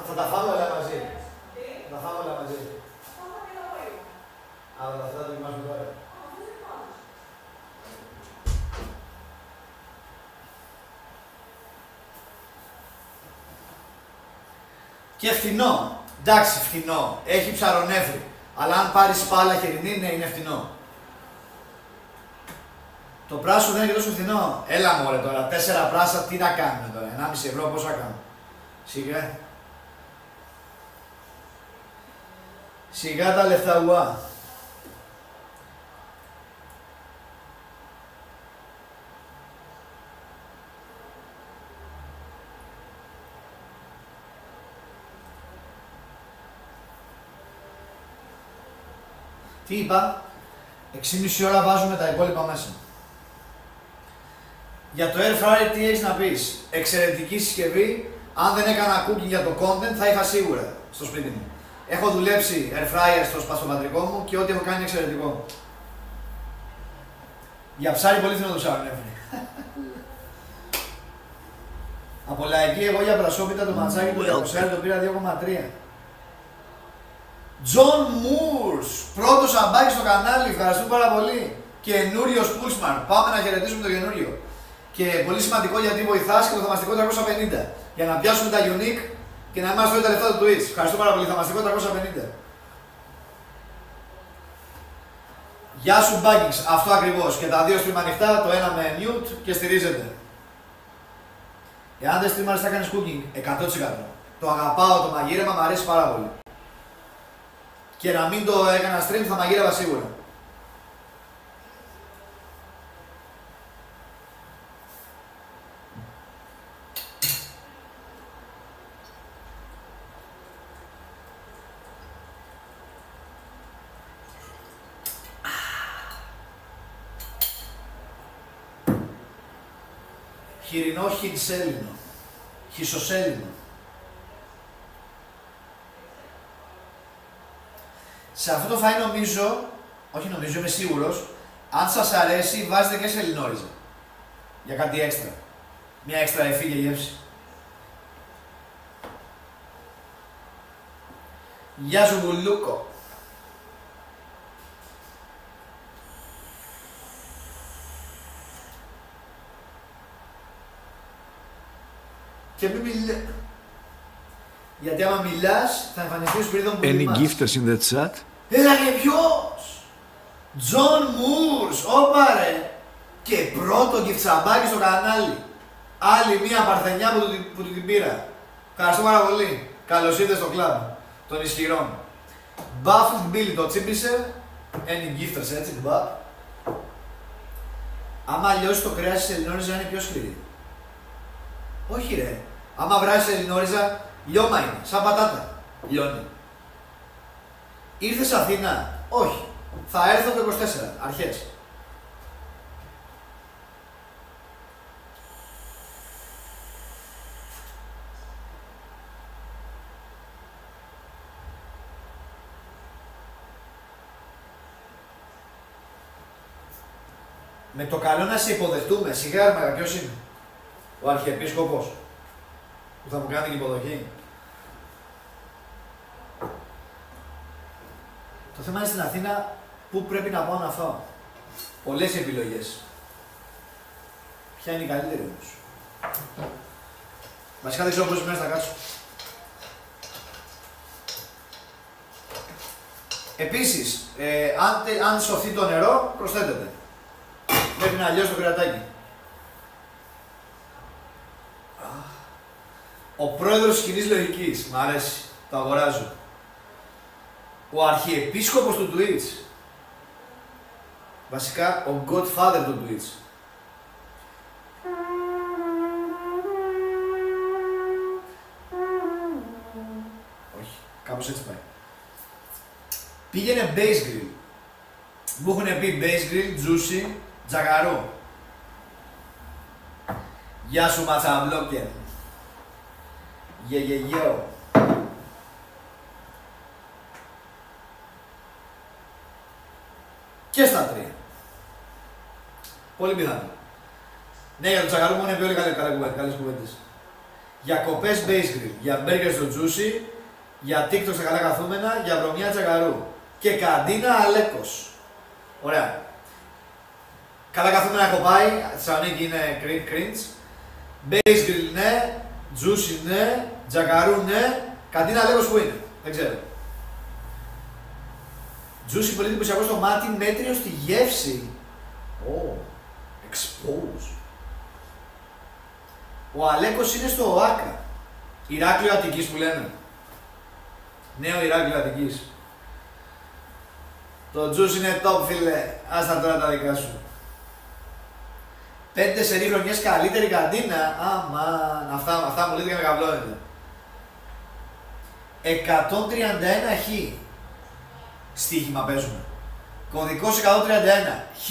Θα τα φάμε όλα μαζί. Θα τα φάμε όλα μαζί. Αλλά θα τα δοκιμάσουμε τώρα. Και φτηνό. Εντάξει, φτηνό. Έχει ψαρονέφρι. Αλλά αν πάρεις πάλα χοιρινή, ναι, είναι φτηνό. Το πράσο δεν είναι και τόσο φθηνό. Έλα μωρέ τώρα, 4 πράσα τι να κάνουμε τώρα, 1,5 ευρώ πόσα κάνουμε. Σιγά. Σιγά τα λεφτά ουά. Τι είπα, 6,5 ώρα βάζουμε τα υπόλοιπα μέσα. Για το air fryer τι έχεις να πεις, εξαιρετική συσκευή, αν δεν έκανα cooking για το content θα είχα σίγουρα στο σπίτι μου. Έχω δουλέψει air fryer στο σπαστοπατρικό μου και ό,τι έχω κάνει είναι εξαιρετικό. Για ψάρι πολύ φθηνό το ψάρι. Από λαϊκή εγώ για πρασόπιτα το ματσάκι του 200 το πήρα 2,3. John Moores, πρώτος αμπάκι στο κανάλι, ευχαριστούμε πάρα πολύ. Καινούριος Pulsman, πάμε να χαιρετήσουμε το καινούριο. Και πολύ σημαντικό γιατί βοηθάς και το θαυμαστικό 350. Για να πιάσουμε τα unique και να είμαστε όλοι τα λεφτά του Twitch. Ευχαριστώ πάρα πολύ, θαυμαστικό 350. Γεια σου Buggings, αυτό ακριβώς. Και τα δύο stream ανοιχτά, το ένα με mute και στηρίζεται. Εάν δεν streamάρεις θα κάνεις cooking, 100%. Το αγαπάω το μαγείρεμα, μου αρέσει πάρα πολύ. Και να μην το έκανα stream θα μαγείρευα σίγουρα. Χοιρινό χινσέλινο. Χισοσέλινο. Σε αυτό το φαΐ νομίζω, όχι νομίζω, είμαι σίγουρος, αν σας αρέσει βάζετε και σελινόριζα. Για κάτι έξτρα. Μια έξτρα εφή για γεύση. Γεια σου Βουλούκο. Και μην μιλά. Γιατί άμα μιλάς θα εμφανιστεί ο σπυρίδων που Any μιλάς. gifters in the chat? Έλα και ποιος! John Moores, όπα ρε! Και πρώτο γκυφτσαμπάκι στο κανάλι. Άλλη μία παρθενιά που του την πήρα. Ευχαριστώ πάρα πολύ. Καλώς ήρθες στο κλαμπ των ισχυρών. Baffled Billy το τσίπησε. Any gifters έτσι, μπαπ. Άμα λιώσει το κρέας της Ελληνόριζα είναι πιο σκληρή. Όχι ρε. Άμα βράσεις Ελληνόριζα, λιώμα είναι. Σαν πατάτα. Λιώνει. Ήρθες Αθήνα. Όχι. Θα έρθω το 24. Αρχές. Με το καλό να σε υποδεχτούμε. Σιγά ρε, ποιος είναι? Ο Αρχιεπίσκοπος που θα μου κάνει την υποδοχή. Το θέμα είναι στην Αθήνα πού πρέπει να πάω να φάω. Πολλές επιλογές. Ποια είναι η καλύτερη όμως? Βασικά δεν ξέρω πόσες μέρες θα κάτσω. Επίσης, αν σωθεί το νερό, προσθέτεται. Πρέπει να λιώσει το κρεατάκι. Ο πρόεδρος της κοινής λογικής, μ' αρέσει, το αγοράζω. Ο αρχιεπίσκοπος του Twitch. Βασικά, ο godfather του Twitch. Όχι, κάπως έτσι πάει. Πήγαινε base grill. Μου έχουν πει base grill, juicy, τζαγαρού. Γεια σου ματσαμπλόκερ. Γεγεγέο. Και στα τρία. Πολύ πιθανό. Ναι, για το τσακαρού μου είναι πολύ καλές κουβέντες. Για κοπές base grill, για burgers στο juicy, για TikTok στα καλά καθούμενα, για βρωμιά τσακαρού. Και καντίνα Αλέκος. Ωραία. Καλά καθούμενα έχω πάει, Θεσσαλονίκη είναι cringe. Base grill ναι, juicy ναι, τζακαρού ναι, καντίνα Αλέκος που είναι, δεν ξέρω. Juicy πολύ εντυπωσιακό στο μάτι, μέτριο στη γεύση. Expose. Ο Αλέκος είναι στο ΟΑΚΑ. Ηράκλειο Αττικής που λένε. Νέο Ηράκλειο Αττικής. Το Juice είναι top φίλε, άστα τώρα τα δικά σου. 5 σερί χρονιές καλύτερη καντίνα, αυτά μου λέτε και με καβλώνετε. 131 χ. Στοίχημα παίζουμε. Κωδικός 131 χ.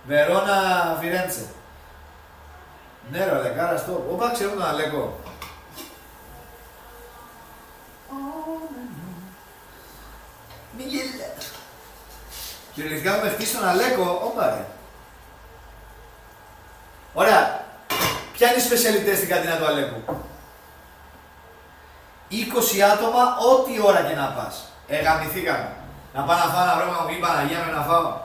Βερόνα Φιρέντσε. Ναι ρε Αλεκάρα στο. Όπα ξέρω τον Αλέκο. Μην γελάς. Κυριολεκτικά έχουμε χτίσει τον Αλέκο. Όπα ρε. Ωραία. Ποια είναι οι σπεσιαλιτές στην καντίνα του Αλέκου? 20 άτομα ό,τι ώρα και να πας. Γαμηθήκαμε. Να πάω να φάω ένα βρέμα μου, η Παναγία με να φάω.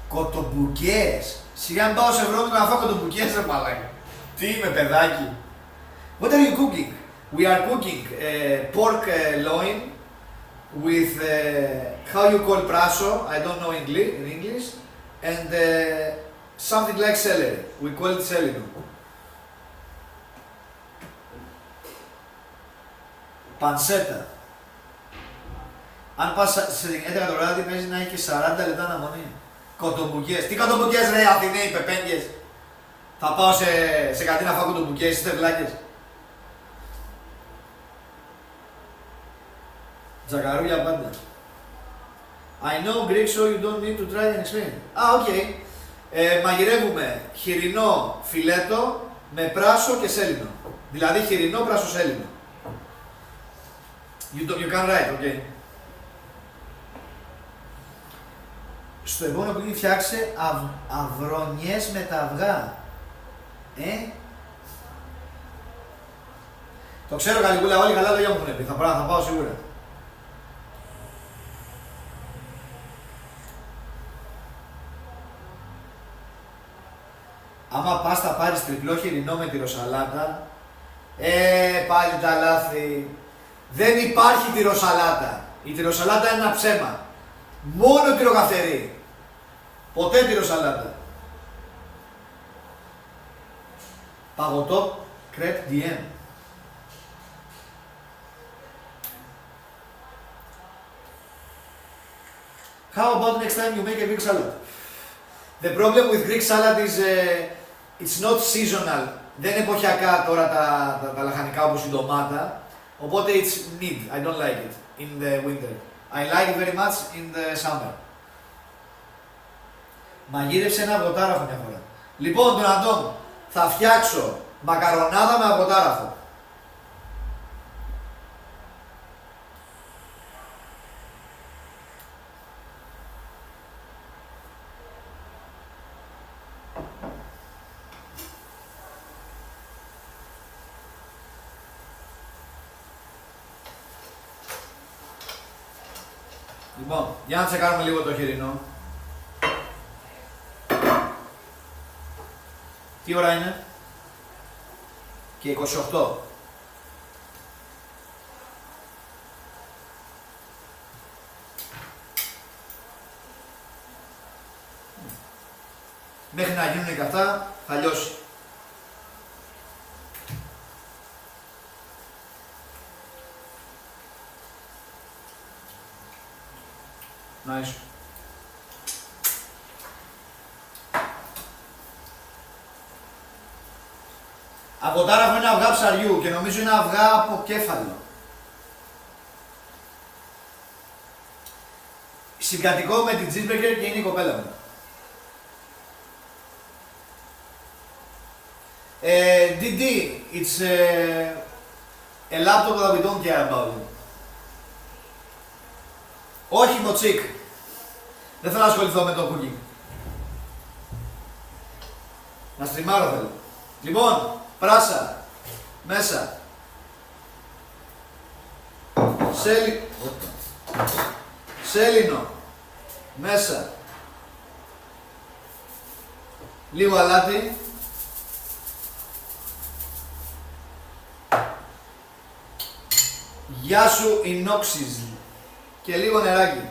Κοτομπουκές. Σιγά μην πάω σε Ευρώπη να φάω κοτομπουκές ρε μαλάκα. Τι είμαι παιδάκι. What are you cooking? We are cooking pork loin with how you call praso, I don't know in English, and something like celery. We call it celery. Πανσέτα. Αν πας σε 11 το βράδυ παίζει να έχει και 40 λεπτά αναμονή. Κοτομπουκές. Τι κοτομπουκές ρε Αθηναίοι πεπέγγες. Θα πάω σε κάτι να φάω κοτομπουκές, είστε βλάκες. Τζακαρού για πάντα. I know Greek so you don't need to try and explain. Οκ. Μαγειρεύουμε χοιρινό φιλέτο με πράσο και σέλινο. Δηλαδή χοιρινό πράσο σέλινο. You can write, okay. Στο επόμενο που φτιάξε αυρονιές με τα αυγά. Το ξέρω Καλικούλα, όλοι καλά λόγια μου έχουν πει. Θα πάω σίγουρα. Άμα πας θα πάρεις τριπλό χοιρινό με τυροσαλάτα. Πάλι τα λάθη. Δεν υπάρχει τυροσαλάτα. Η τυροσαλάτα είναι ένα ψέμα. Μόνο τυροκαυτερή. Ποτέ τυροσαλάτα. Παγωτό κρέπ DM. How about next time you make a Greek salad? The problem with Greek salad is it's not seasonal. Δεν είναι εποχιακά τώρα τα λαχανικά όπως η ντομάτα. Οπότε it's mid. I don't like it in the winter. I like it very much in the summer. Μαγείρεψε ένα αυγοτάραχο μια φορά. Λοιπόν, τον Αντών, θα φτιάξω μακαρονάδα με αυγοτάραχο. Λοιπόν, για να τσεκάρουμε λίγο το χοιρινό. Τι ώρα είναι? Και 28. Μέχρι να γίνουν και αυτά, θα λιώσει. Nice. Από τώρα έχω ένα αυγά ψαριού και νομίζω είναι αυγά από κέφαλο. Συγκατοικώ με την cheeseburger και είναι η κοπέλα μου. DD, it's a laptop that we don't care about. Όχι μοτσίκ. Δεν θέλω να ασχοληθώ με το cooking. Να στριμάρω θέλω. Λοιπόν, πράσα, μέσα. Σέλινο, μέσα. Λίγο αλάτι. Γεια σου Inoxis και λίγο νεράκι.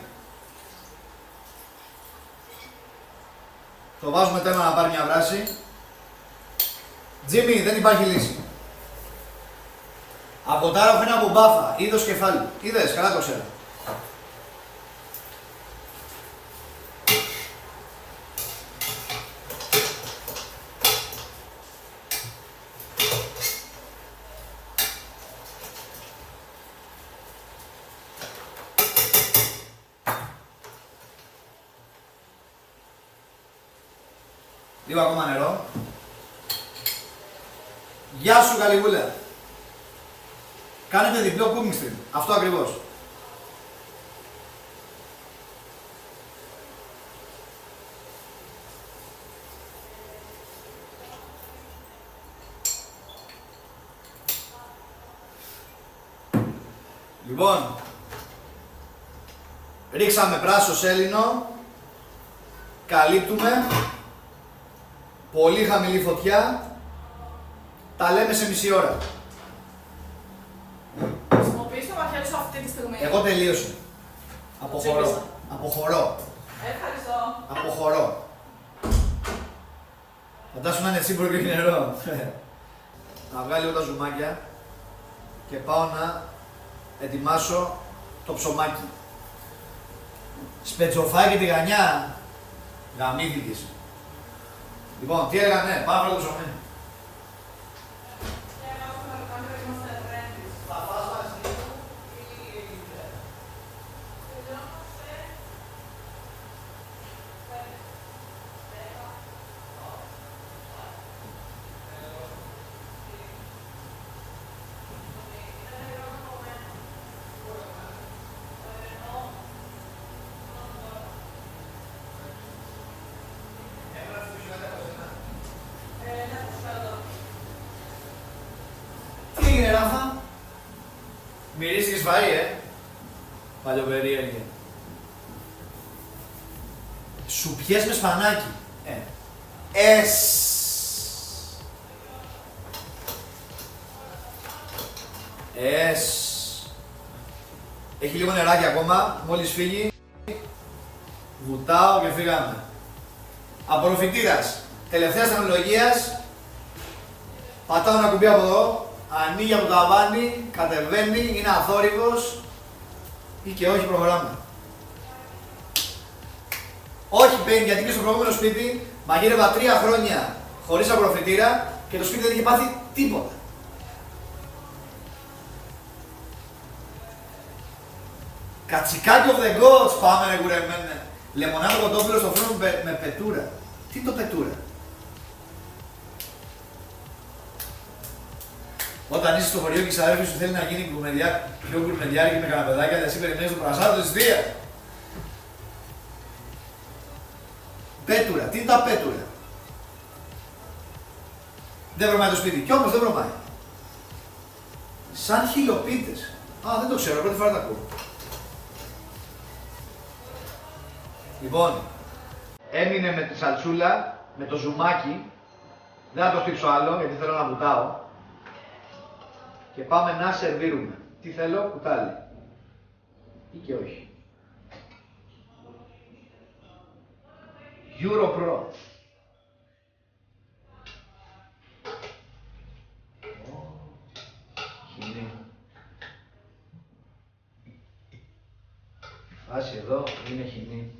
Το βάζουμε τέρμα να πάρει μια βράση. Τζίμι, δεν υπάρχει λύση. Από τώρα έχω ένα από μπάφα, είδος κεφάλι. Είδες, καλά το ξέρω. Λίγο ακόμα νερό. Γεια σου Γαλλιγούλα. Κάνετε διπλό cooking stream. Αυτό ακριβώς. Λοιπόν, ρίξαμε πράσο σέλινο. Καλύπτουμε. Πολύ χαμηλή φωτιά. Τα λέμε σε μισή ώρα. Χρησιμοποιείς το μαχαίρι σου αυτή τη στιγμή. Εγώ τελείωσα. Αποχωρώ. Αποχωρώ. Ευχαριστώ. Αποχωρώ. Φαντάσου να είναι τσίμπρο και νερό. Να βγάλω λίγο τα ζουμάκια και πάω να ετοιμάσω το ψωμάκι. Σπετσοφάκι τη γανιά. Γαμήθηκες. Λοιπόν, τι έλεγα, ναι, πάω να βάλω το ψωμί. Τι έγινε Ράφα? Μυρίστηκες φαΐ, Παλιοπερίεργε. Σουπιές με σπανάκι. Έχει λίγο νεράκι ακόμα, μόλις φύγει. Βουτάω και φύγαμε. Απορροφητήρας τελευταίας τεχνολογίας. Πατάω ένα κουμπί από εδώ. Ανοίγει από το ταβάνι, κατεβαίνει, είναι αθόρυβος ή και όχι προχωράμε. Όχι μπαίνει, γιατί και στο προηγούμενο σπίτι μαγείρευα 3 χρόνια χωρίς απορροφητήρα και το σπίτι δεν είχε πάθει τίποτα. Κατσικάκι of the gods, πάμε ρε κουρεμένε. Λεμονάδο κοντόφυλλο στο φρόνο με πετούρα. Τι είναι το πετούρα? Όταν είσαι στο χωριό και η ξαδέρφη σου θέλει να γίνει πιο γκουρμεδιάρικη με καναπεδάκια, εσύ περιμένεις το πρασάδο της Δία. Πέτουρα, τι είναι τα πέτουρα? Δεν βρωμάει το σπίτι, κι όμως δεν βρωμάει. Σαν χιλοπίτες. Α, δεν το ξέρω, πρώτη φορά τα ακούω. Λοιπόν, έμεινε με τη σαλτσούλα, με το ζουμάκι. Δεν θα το στύψω άλλο γιατί θέλω να βουτάω. Και πάμε να σερβίρουμε. Τι θέλω, κουτάλι. Ή και όχι. Europro. Χινή. Φάση εδώ είναι χινή.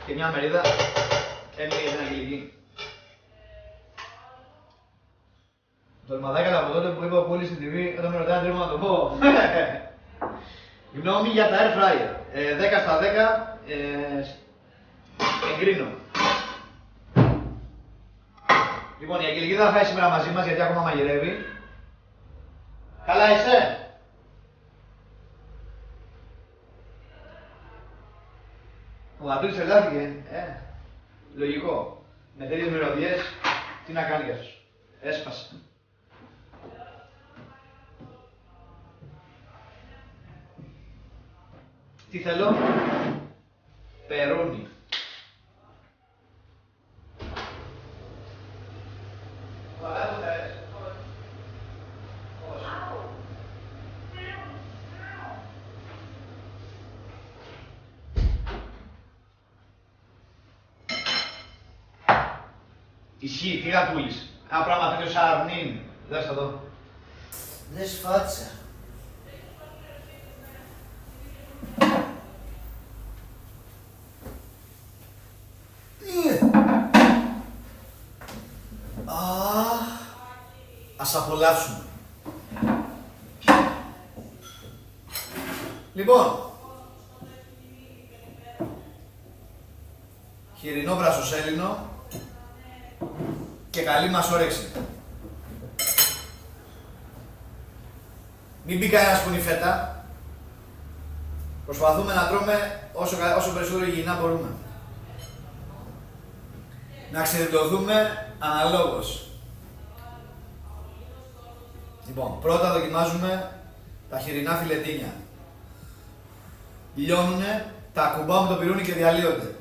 Και μια μερίδα έμεινε για την αγγελική. Το λιμαδάκι από τότε που είπα πολύ στην TV, όταν με ρωτάει αν τρέχω να το πω. Γνώμη για τα air fryer. 10 στα 10 εγκρίνω. Λοιπόν, η Αγγελική δεν θα φάει σήμερα μαζί μας γιατί ακόμα μαγειρεύει. Καλά είσαι? Ο Γατούλης ελάφηκε. Λογικό. Με τέτοιες μυρωδιές, τι να κάνει για αυτούς. Έσπασε. Τι θέλω? Περούνι. Ισχύει, τι γατούλης. Ένα πράγμα τέτοιο σαν αρνίν. Δες εδώ. Δες φάτσα. Ας απολαύσουμε. Λοιπόν, χοιρινό βρασοσέλινο και καλή μας όρεξη. Μην μπει κανένα σπουνί φέτα. Προσπαθούμε να τρώμε όσο περισσότερο υγιεινά μπορούμε. Να ξεδιπλωθούμε αναλόγως. Λοιπόν, πρώτα δοκιμάζουμε τα χοιρινά φιλετίνια. Λιώνουνε, τα ακουμπάω με το πυρούνι και διαλύονται.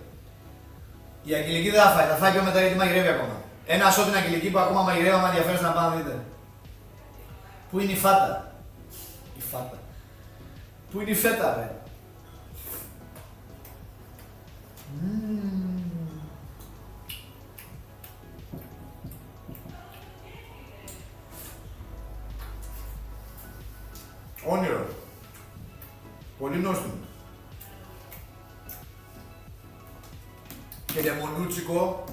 Η Αγγελική δεν θα φάει, θα φάει πιο μετά γιατί μαγειρεύει ακόμα. Ένα σώτ την Αγγελική που ακόμα μαγειρεύει, άμα ενδιαφέρεστε να πάμε να δείτε. Πού είναι η φάτα? Η φάτα. Πού είναι η φέτα, ρε? Όνειρο. Πολύ νόστιμο. Και λεμονούτσικο.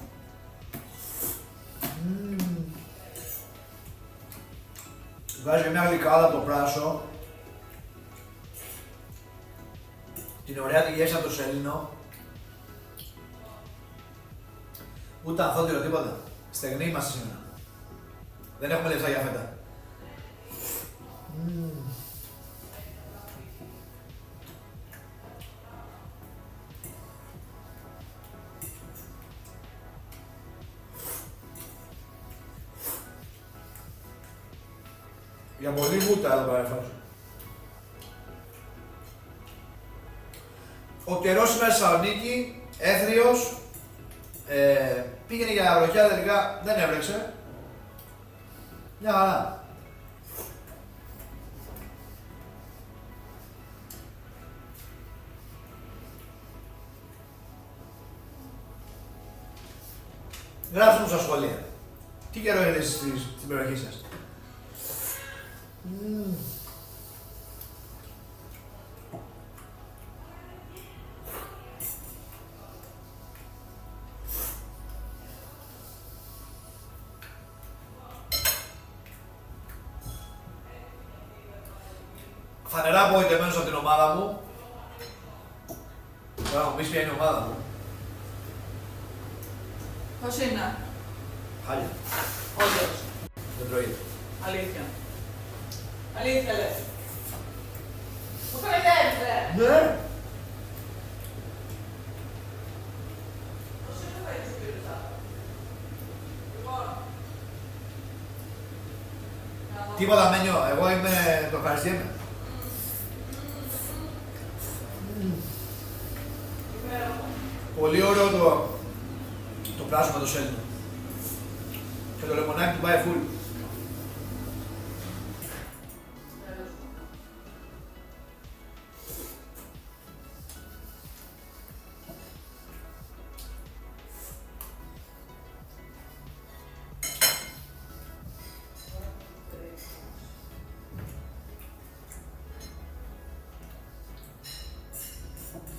Βγάζει μια γλυκάδα το πράσο. Την ωραία τη γεύση από το σέλινο. Ούτε ανθότυρο τίποτα. Στεγνοί είμαστε σήμερα. Δεν έχουμε λεφτά για φέτα. Για πολύ βούτα εδώ πέρα φάσου. Ο καιρός σήμερα στη Θεσσαλονίκη, έθριος, πήγαινε για βροχιά, τελικά δεν έβρεξε. Μια χαρά. Γράψτε μου στα σχόλια. Τι καιρό έχετε στην περιοχή σας? Φανερά απογοητευμένος από την ομάδα μου. Τώρα μου πεις ποια είναι η ομάδα μου. Πώς είναι? Χάλια. Όντως. Δεν τρώει. Αλήθεια. Αλήθεια λες. Μου κοροϊδεύεις, Ναι. Πώς είναι που έχεις πήρουσα. Λοιπόν. Τίποτα Μένιο, εγώ είμαι το ευχαριστιέμαι. Πολύ ωραίο το πράσινο με το σέλινο. Και το λεμονάκι του πάει φουλ.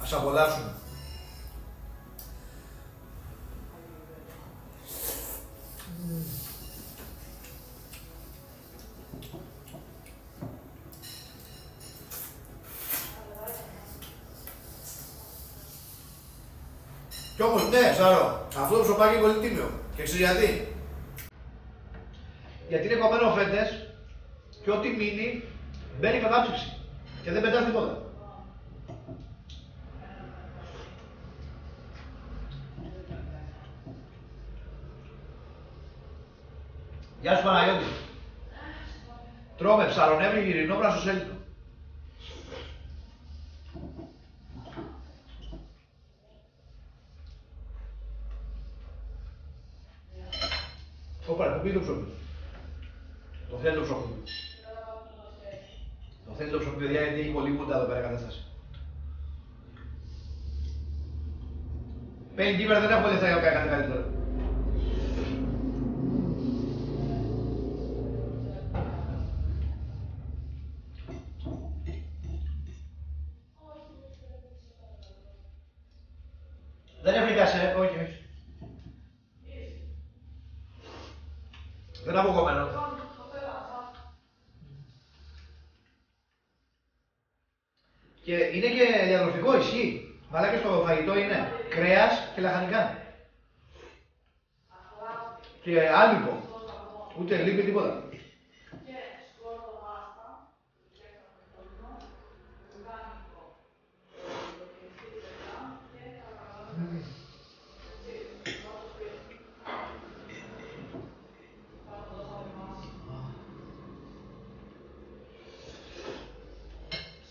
Ας απολαύσουμε. Κι όμως, ναι, Σάρο, αυτό το ψωμάκι είναι πολύ τίμιο. Και ξέρεις γιατί? Γιατί είναι κομμένο φέτες και ό,τι μείνει μπαίνει κατάψυξη και δεν πετάς τίποτα. Γεια σου Παναγιώτη. Τρώμε ψαρονέμι γυρινό πράσο σέλινο. Όπα, πού πήγε το ψωμί. Το θέλει το ψωμί. Το θέλει το ψωμί, παιδιά, γιατί έχει πολύ μούντα εδώ πέρα κατάσταση. Πέντε κύπερα δεν έχω λεφτά για κάτι καλύτερο. Δεν έφυγασε, όχι, όχι. Δεν είναι αποκομμένο. Και είναι και διατροφικό, ισχύει. Μαλάκα στο φαγητό είναι κρέας και λαχανικά. Και άλυκο. Ούτε λίπη, τίποτα.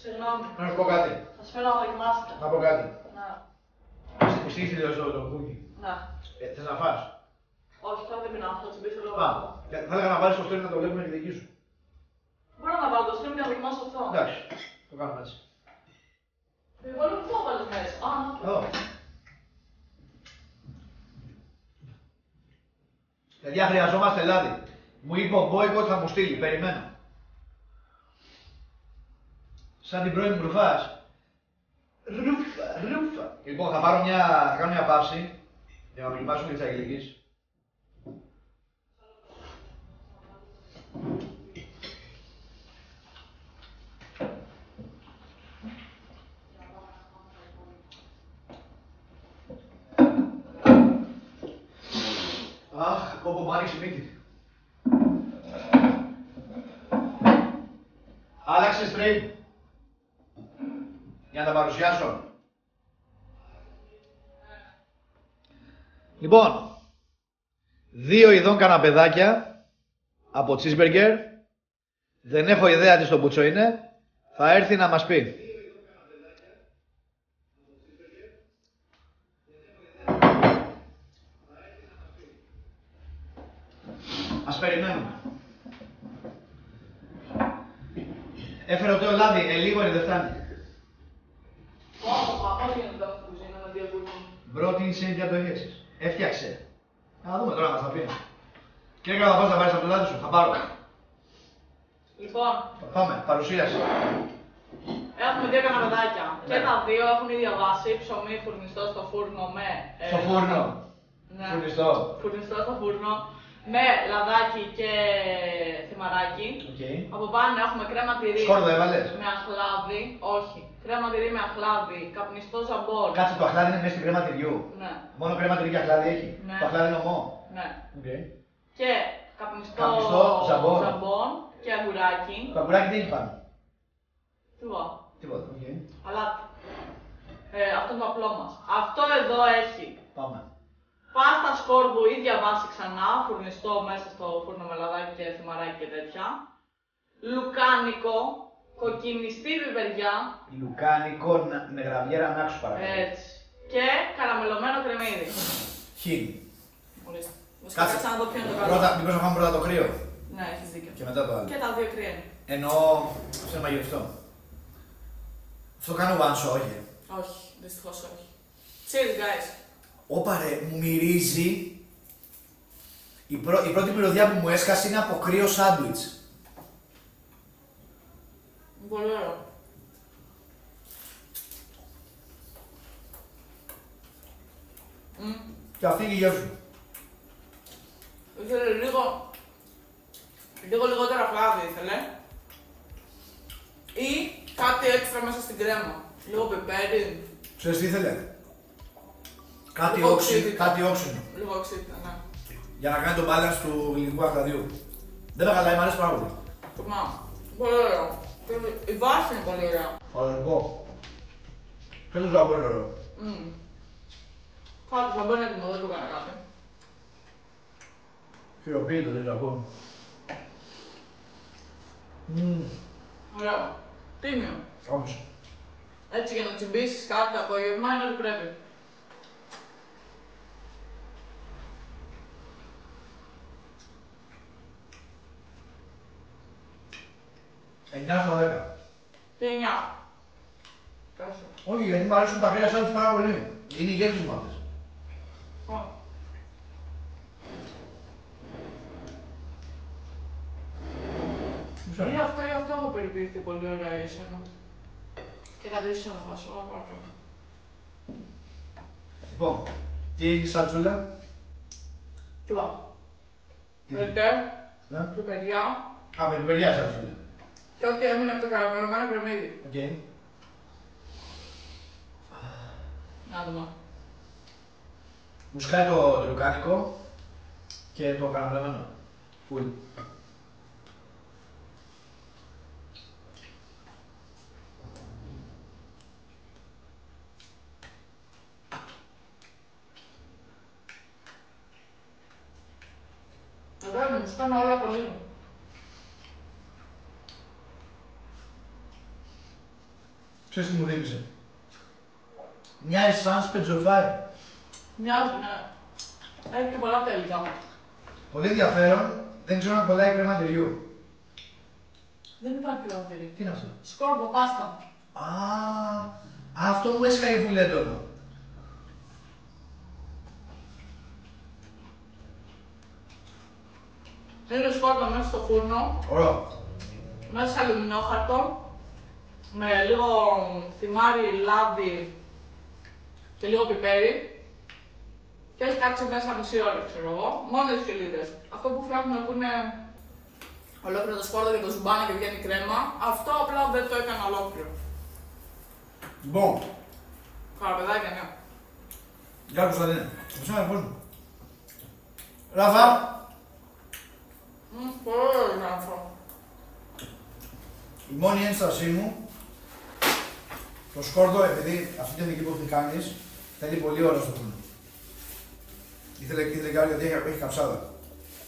Συγγνώμη. Να σου πω κάτι. Θα σου φέρω να δοκιμάσετε. Να πω κάτι. Να. Εσύ είσαι τελειώσει το κούκι. Να. Θες να φας. Όχι, τώρα δεν πεινάω, θα τσιμπήσω λίγο. Α, θα έλεγα να βάλεις το στέρι να το βλέπουμε και δική σου. Μπορώ να βάλω το stream και να δοκιμάσω αυτό. Εντάξει, το κάνουμε έτσι. Εγώ λέω πού το βάλεις μέσα. Α, Εδώ. Παιδιά, χρειαζόμαστε λάδι. Μου είπε ο Μπόικο ότι θα μου στείλει, περιμένω. Σαν την πρώην μου ρουφάς. Ρούφα. Λοιπόν, θα κάνω μια παύση για να δοκιμάσουμε και τις αγγελικές. Αχ, κόμπο μου άνοιξε η μύτη. Άλλαξε stream. Για να τα παρουσιάσω. Λοιπόν, 2 ειδών καναπεδάκια από cheeseburger. Δεν έχω ιδέα τι στο μπουτσό είναι. Θα έρθει να μας πει. Ας περιμένουμε. Έφερε ο Τέο λάδι, λίγο είναι, δεν φτάνει. πώς γίνεται αυτό που κουζίνα με 2 κούκκι. Μπρο, τι είσαι για το έχεις. Έφτιαξε. Να δούμε τώρα να μας τα πει. Κύριε Καλά, θα πας να πάρεις από το λάδι σου, θα πάρω. Λοιπόν, Πάμε, παρουσίαση. έχουμε 2 καναπεδάκια. Και τα 2 έχουν ίδια βάση, ψωμί φουρνιστό στο φούρνο με... Στο φούρνο. Ναι. Φουρνιστό. Φουρνιστό στο φούρνο. με λαδάκι και θυμαράκι. Okay. Από πάνω έχουμε κρέμα τυρί. Σκόρδο έβαλες. Με αχλάδι, όχι. Κρέμα τυρί με αχλάδι, καπνιστό ζαμπόν. Κάτσε, το αχλάδι είναι μέσα στην κρέμα τυριού. Ναι. Μόνο κρέμα τυρί και αχλάδι έχει. Ναι. Το αχλάδι είναι ομό. Ναι. Okay. Και καπνιστό ζαμπόν και αγκουράκι. Το αγκουράκι τι έχει πάνω. Τίποτα. Τίποτα. Okay. Αλλά αυτό είναι το απλό μας. Αυτό εδώ έχει Πάμε. πάστα σκόρδου, ίδια βάση ξανά, φουρνιστό μέσα στο φούρνο με λαδάκι και θυμαράκι και τέτοια. Λουκάνικο, κοκκινιστή πιπεριά. Λουκάνικο με γραβιέρα ανάξου παρακαλώ. Έτσι. Και καραμελωμένο κρεμμύδι. Χίλι. Ορίστε. Κάτσε. Κάτσε να δω ποιο είναι το καλό. Πρώτα, μήπως να φάμε πρώτα το κρύο. Ναι, έχεις δίκιο. Και μετά το άλλο. Και τα δύο κρύα είναι. Εννοώ, αυτό είναι μαγειρευτό. Αυτό κάνω one shot, όχι. Όχι, δυστυχώς όχι. Cheers, guys. Όπα ρε, μου μυρίζει. Η πρώτη μυρωδιά που μου έσκασε είναι από κρύο σάντουιτς. Πολύ ωραίο. Και αυτή είναι η γεύση. Ήθελε λίγο λιγότερο αχλάδι ήθελε. Ή κάτι έξτρα μέσα στην κρέμα. Λίγο πιπέρι. Ξέρεις τι ήθελε. Λίγο Κάτι όξινο. Λίγο οξύτητα, ναι. Για να κάνει τον balance του γλυκού αχλαδιού. Δεν με χαλάει, μου αρέσει πάρα πολύ. Τουμά. Πολύ ωραίο. Η βάση είναι πολύ ωραία. Φανταστικό. Και το ζαμπό είναι ωραίο. Κάτι θα μπαίνει έτοιμο, δεν του έκανε κάτι. Χειροποίητο το ζαμπό. Ωραίο. Τίμιο. Όμως. Έτσι για να τσιμπήσεις κάτι το απόγευμα είναι ό,τι πρέπει. Εννιά στα 10. Τι 9. Κάτσε. Όχι, γιατί μου αρέσουν τα κρύα σάντουιτς πάρα πολύ. Είναι οι γεύσεις μου αυτές. Ή αυτό ή αυτό έχω περιποιηθεί πολύ ωραία για εσένα. Και κάτι ίσως να φάσω, αλλά πάρω. Λοιπόν, τι έχει σαλτσούλα. Κοίτα. Τι. Ρετέρ, Ναι. πιπεριά Α, με την παιδιά σαλτσούλα. και ό,τι έμεινε από το καραμελωμένο κρεμμύδι. Οκ. Να δούμε. Μου σκάει το λουκάνικο και το καραμελωμένο. Φουλ. Βέβαια, μου σκάνε όλα πολύ. Ξέρεις τι μου θύμισε. Μοιάζει σαν σπετζοφάι. Μοιάζει, ναι. Έχει και πολλά τέλεια. Πολύ ενδιαφέρον, δεν ξέρω αν κολλάει κρέμα τυριού. Δεν υπάρχει κρεμμύδι. Τι είναι αυτό. Σκόρδο, πάστα. Α, αυτό μου έσκαγε φουλέτονο. Είναι σκόρδο μέσα στο φούρνο, Ωραίο. μέσα σε αλουμινόχαρτο, με λίγο θυμάρι, λάδι και λίγο πιπέρι. Και έχει κάτσει μέσα μισή ώρα, ξέρω εγώ, μόνο οι χελίδες. Αυτό που φτιάχνουν που είναι ολόκληρο το σκόρδο και το ζουμπάνα και βγαίνει κρέμα, αυτό απλά δεν το έκανα ολόκληρο. Λοιπόν, Καραπεδάκια, ναι. γεια σου Κωνσταντίνε. Εσύ είναι αδερφός μου. Ράφα. Πολύ ωραίο ήταν αυτό. Η μόνη ένστασή μου, το σκόρδο, επειδή αυτή την δική που την κάνεις, θέλει πολύ ώρα στο φούρνο. Ήθελε και άλλο γιατί έχει καψάδα.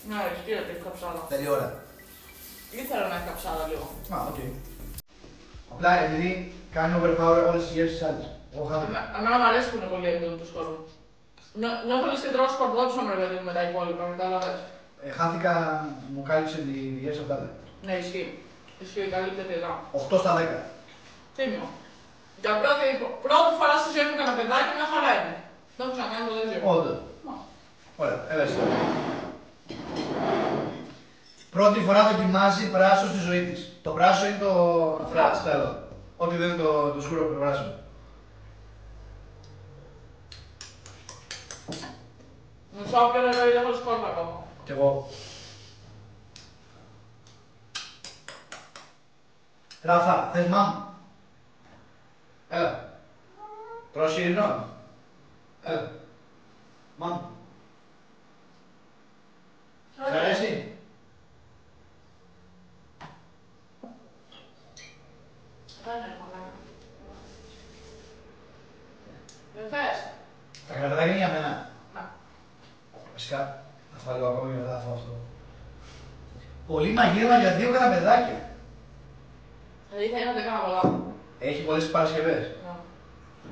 Ναι, ισχύει ότι έχει καψάδα. Θέλει ώρα. Ήθελα να έχει καψάδα λίγο. Α, οκ. Απλά επειδή κάνει overpower όλες τις γεύσεις άλλες. Εγώ χάθηκα. Εμένα μου αρέσει που είναι πολύ έντονο το σκόρδο. Νιώθω λες και τρώω σκορδόψο με παιδί με τα υπόλοιπα, κατάλαβες. Χάθηκα, μου κάλυψε τη γεύση αυτά. Ναι, ισχύει. Ισχύει, καλύπτεται εδώ. 8 στα 10. Τίμιο. Για πρώτη φορά στη ζωή μου έκανα παιδάκι, μια χαρά είναι. Δεν έχω ξανακάνει το τέτοιο. Όντως. Ωραία, έλα εσύ. Πρώτη φορά δοκιμάζει πράσο στη ζωή της. Το πράσο είναι το φράστα εδώ. Ό,τι δεν είναι το σκούρο πράσο. Μισό και δεν έχω σκόρδο ακόμα. Κι εγώ. Ράφα, θες μάμ? Έλα. Προσυρινό. Έλα. Μάμ. Σ' αρέσει? Δεν θες? Τα κρατάτε είναι για μένα. Ναι. Φυσικά, θα φάω λίγο ακόμα και μετά θα φάω αυτό. Πολύ μαγείρεμα για 2 καραπεδάκια. Δηλαδή θα είναι 10 πολλά. Έχει πολλές Παρασκευές. Ναι.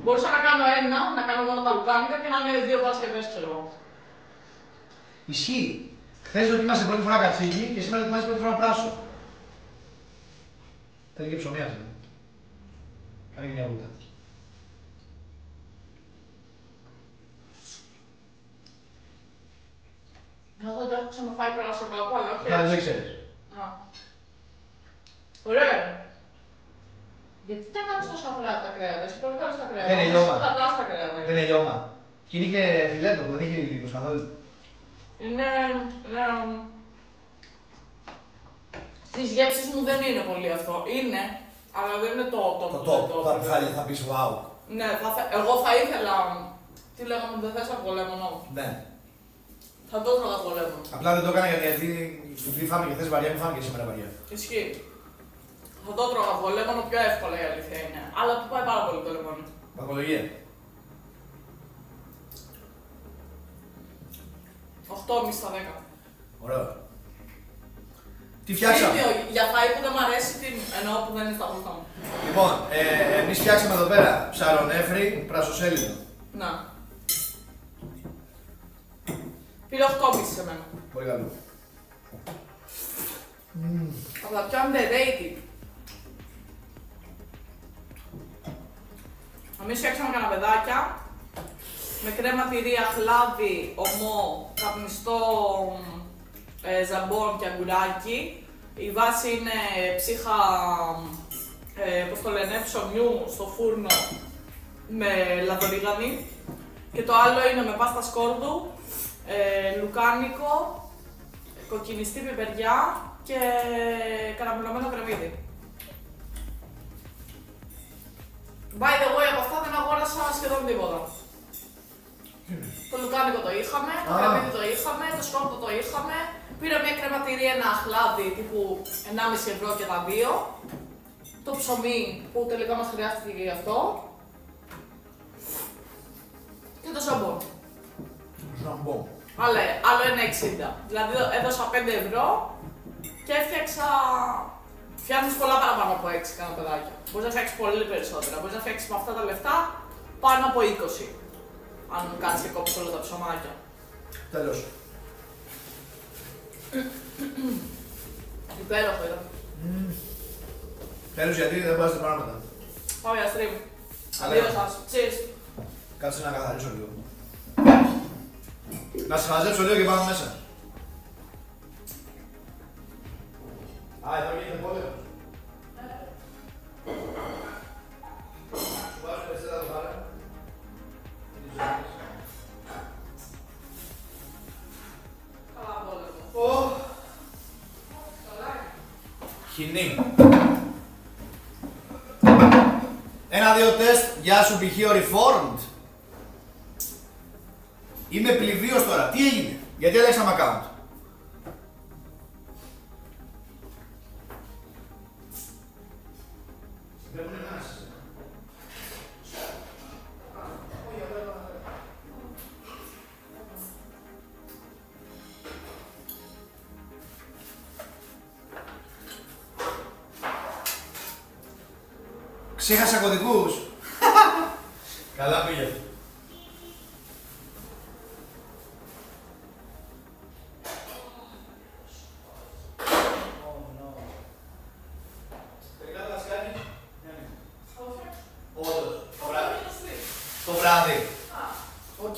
Μπορούσα να κάνω ένα, να κάνω μόνο τα λουκάνικα και να είναι 2 Παρασκευές, ξέρω εγώ. Ισχύει. Χθες δοκίμασε πρώτη φορά κατσίκι και σήμερα δοκιμάζει πρώτη φορά πράσο. Θέλει και ψωμί αυτό. Κάνε και μια βούτα. Εγώ δεν το έχω ξαναφάει πέρα στο καλό, αλλά όχι. Αυτά δεν το ξέρεις. Ωραία. Γιατί τα κάνεις τόσο απλά τα κρέατα, εσύ πολύ κάνεις τα κρέατα. Δεν είναι λιώμα. Απλά στα κρέατα. Δεν είναι λιώμα. Και είναι και φιλέτο που δεν έχει λίπος καθόλου. Είναι... Στις γεύσεις μου δεν είναι πολύ αυτό. Είναι, αλλά δεν είναι το top. Θα πεις wow. Ναι, εγώ θα ήθελα... Τι λέγαμε, δεν θες αυγό λέμονο. Ναι. Θα το έτρωγα αυγό λέμονο. Απλά δεν το έκανα γιατί επειδή φάμε και χθες βαριά, μην φάμε και σήμερα βαριά. Ισχύει. Θα το έτρωγα αυγό λέμονο πιο εύκολα, η αλήθεια είναι. Αλλά του πάει πάρα πολύ το λεμόνι. Παθολογία. 8,5 στα 10. Ωραίο. Τι φτιάξαμε. Για φαΐ που δεν μ' αρέσει, τι εννοώ που δεν είναι στα γλυκά μου. Λοιπόν, εμείς φτιάξαμε εδώ πέρα ψαρονέφρι, πρασοσέλιδο. Να. Πήρε 8,5 σε μένα. Πολύ καλό. Από τα πιο underrated. Εμείς φτιάξαμε καναπεδάκια με κρέμα τυρί, χλάδι, ομό, καπνιστό, ζαμπόν και αγκουράκι. Η βάση είναι ψύχα, πώς το λένε, ψωμιού στο φούρνο με λαδορίγανη. Και το άλλο είναι με πάστα σκόρδου, λουκάνικο, κοκκινιστή πιπεριά και καραμελωμένο κρεμμύδι. By the way, από αυτά δεν αγόρασα σχεδόν τίποτα. Το λουκάνικο το είχαμε, το κρεμμύδι το είχαμε, το σκόρδο το είχαμε. Πήρα μια κρεματηρή, ένα αχλάδι τύπου 1,5 ευρώ και τα δύο. Το ψωμί που τελικά μας χρειάστηκε και γι' αυτό. Και το ζαμπόν. Ζαμπόν. Άλλο 1,60. Δηλαδή έδωσα 5 ευρώ και έφτιαξα. Φτιάχνεις πολλά παραπάνω από 6 καναπεδάκια. Μπορείς να φτιάξεις πολύ περισσότερα. Μπορείς να φτιάξεις με αυτά τα λεφτά πάνω από 20. Αν κάνεις και κόψεις όλα τα ψωμάκια. Τέλος. Υπέροχο ήταν. Τέλος γιατί δεν βάζετε πράγματα. Πάμε για stream. Αλλά- Αντίο σας. Cheers. Κάτσε να καθαρίσω λίγο. Να σε μαζέψω λίγο και πάμε μέσα. Α, εδώ γίνεται πόλεμος. Σου βάζω πεστέτα το πάρε. Καλά πόλεμο. Χινή. 1-2 τεστ. Γεια σου πηχείο Reformed. Είμαι πληβίος τώρα. Τι έγινε. Γιατί έλεξαμε account. Ξέχασα κωδικούς. Καλά πήγε. Το βράδυ. Οκ.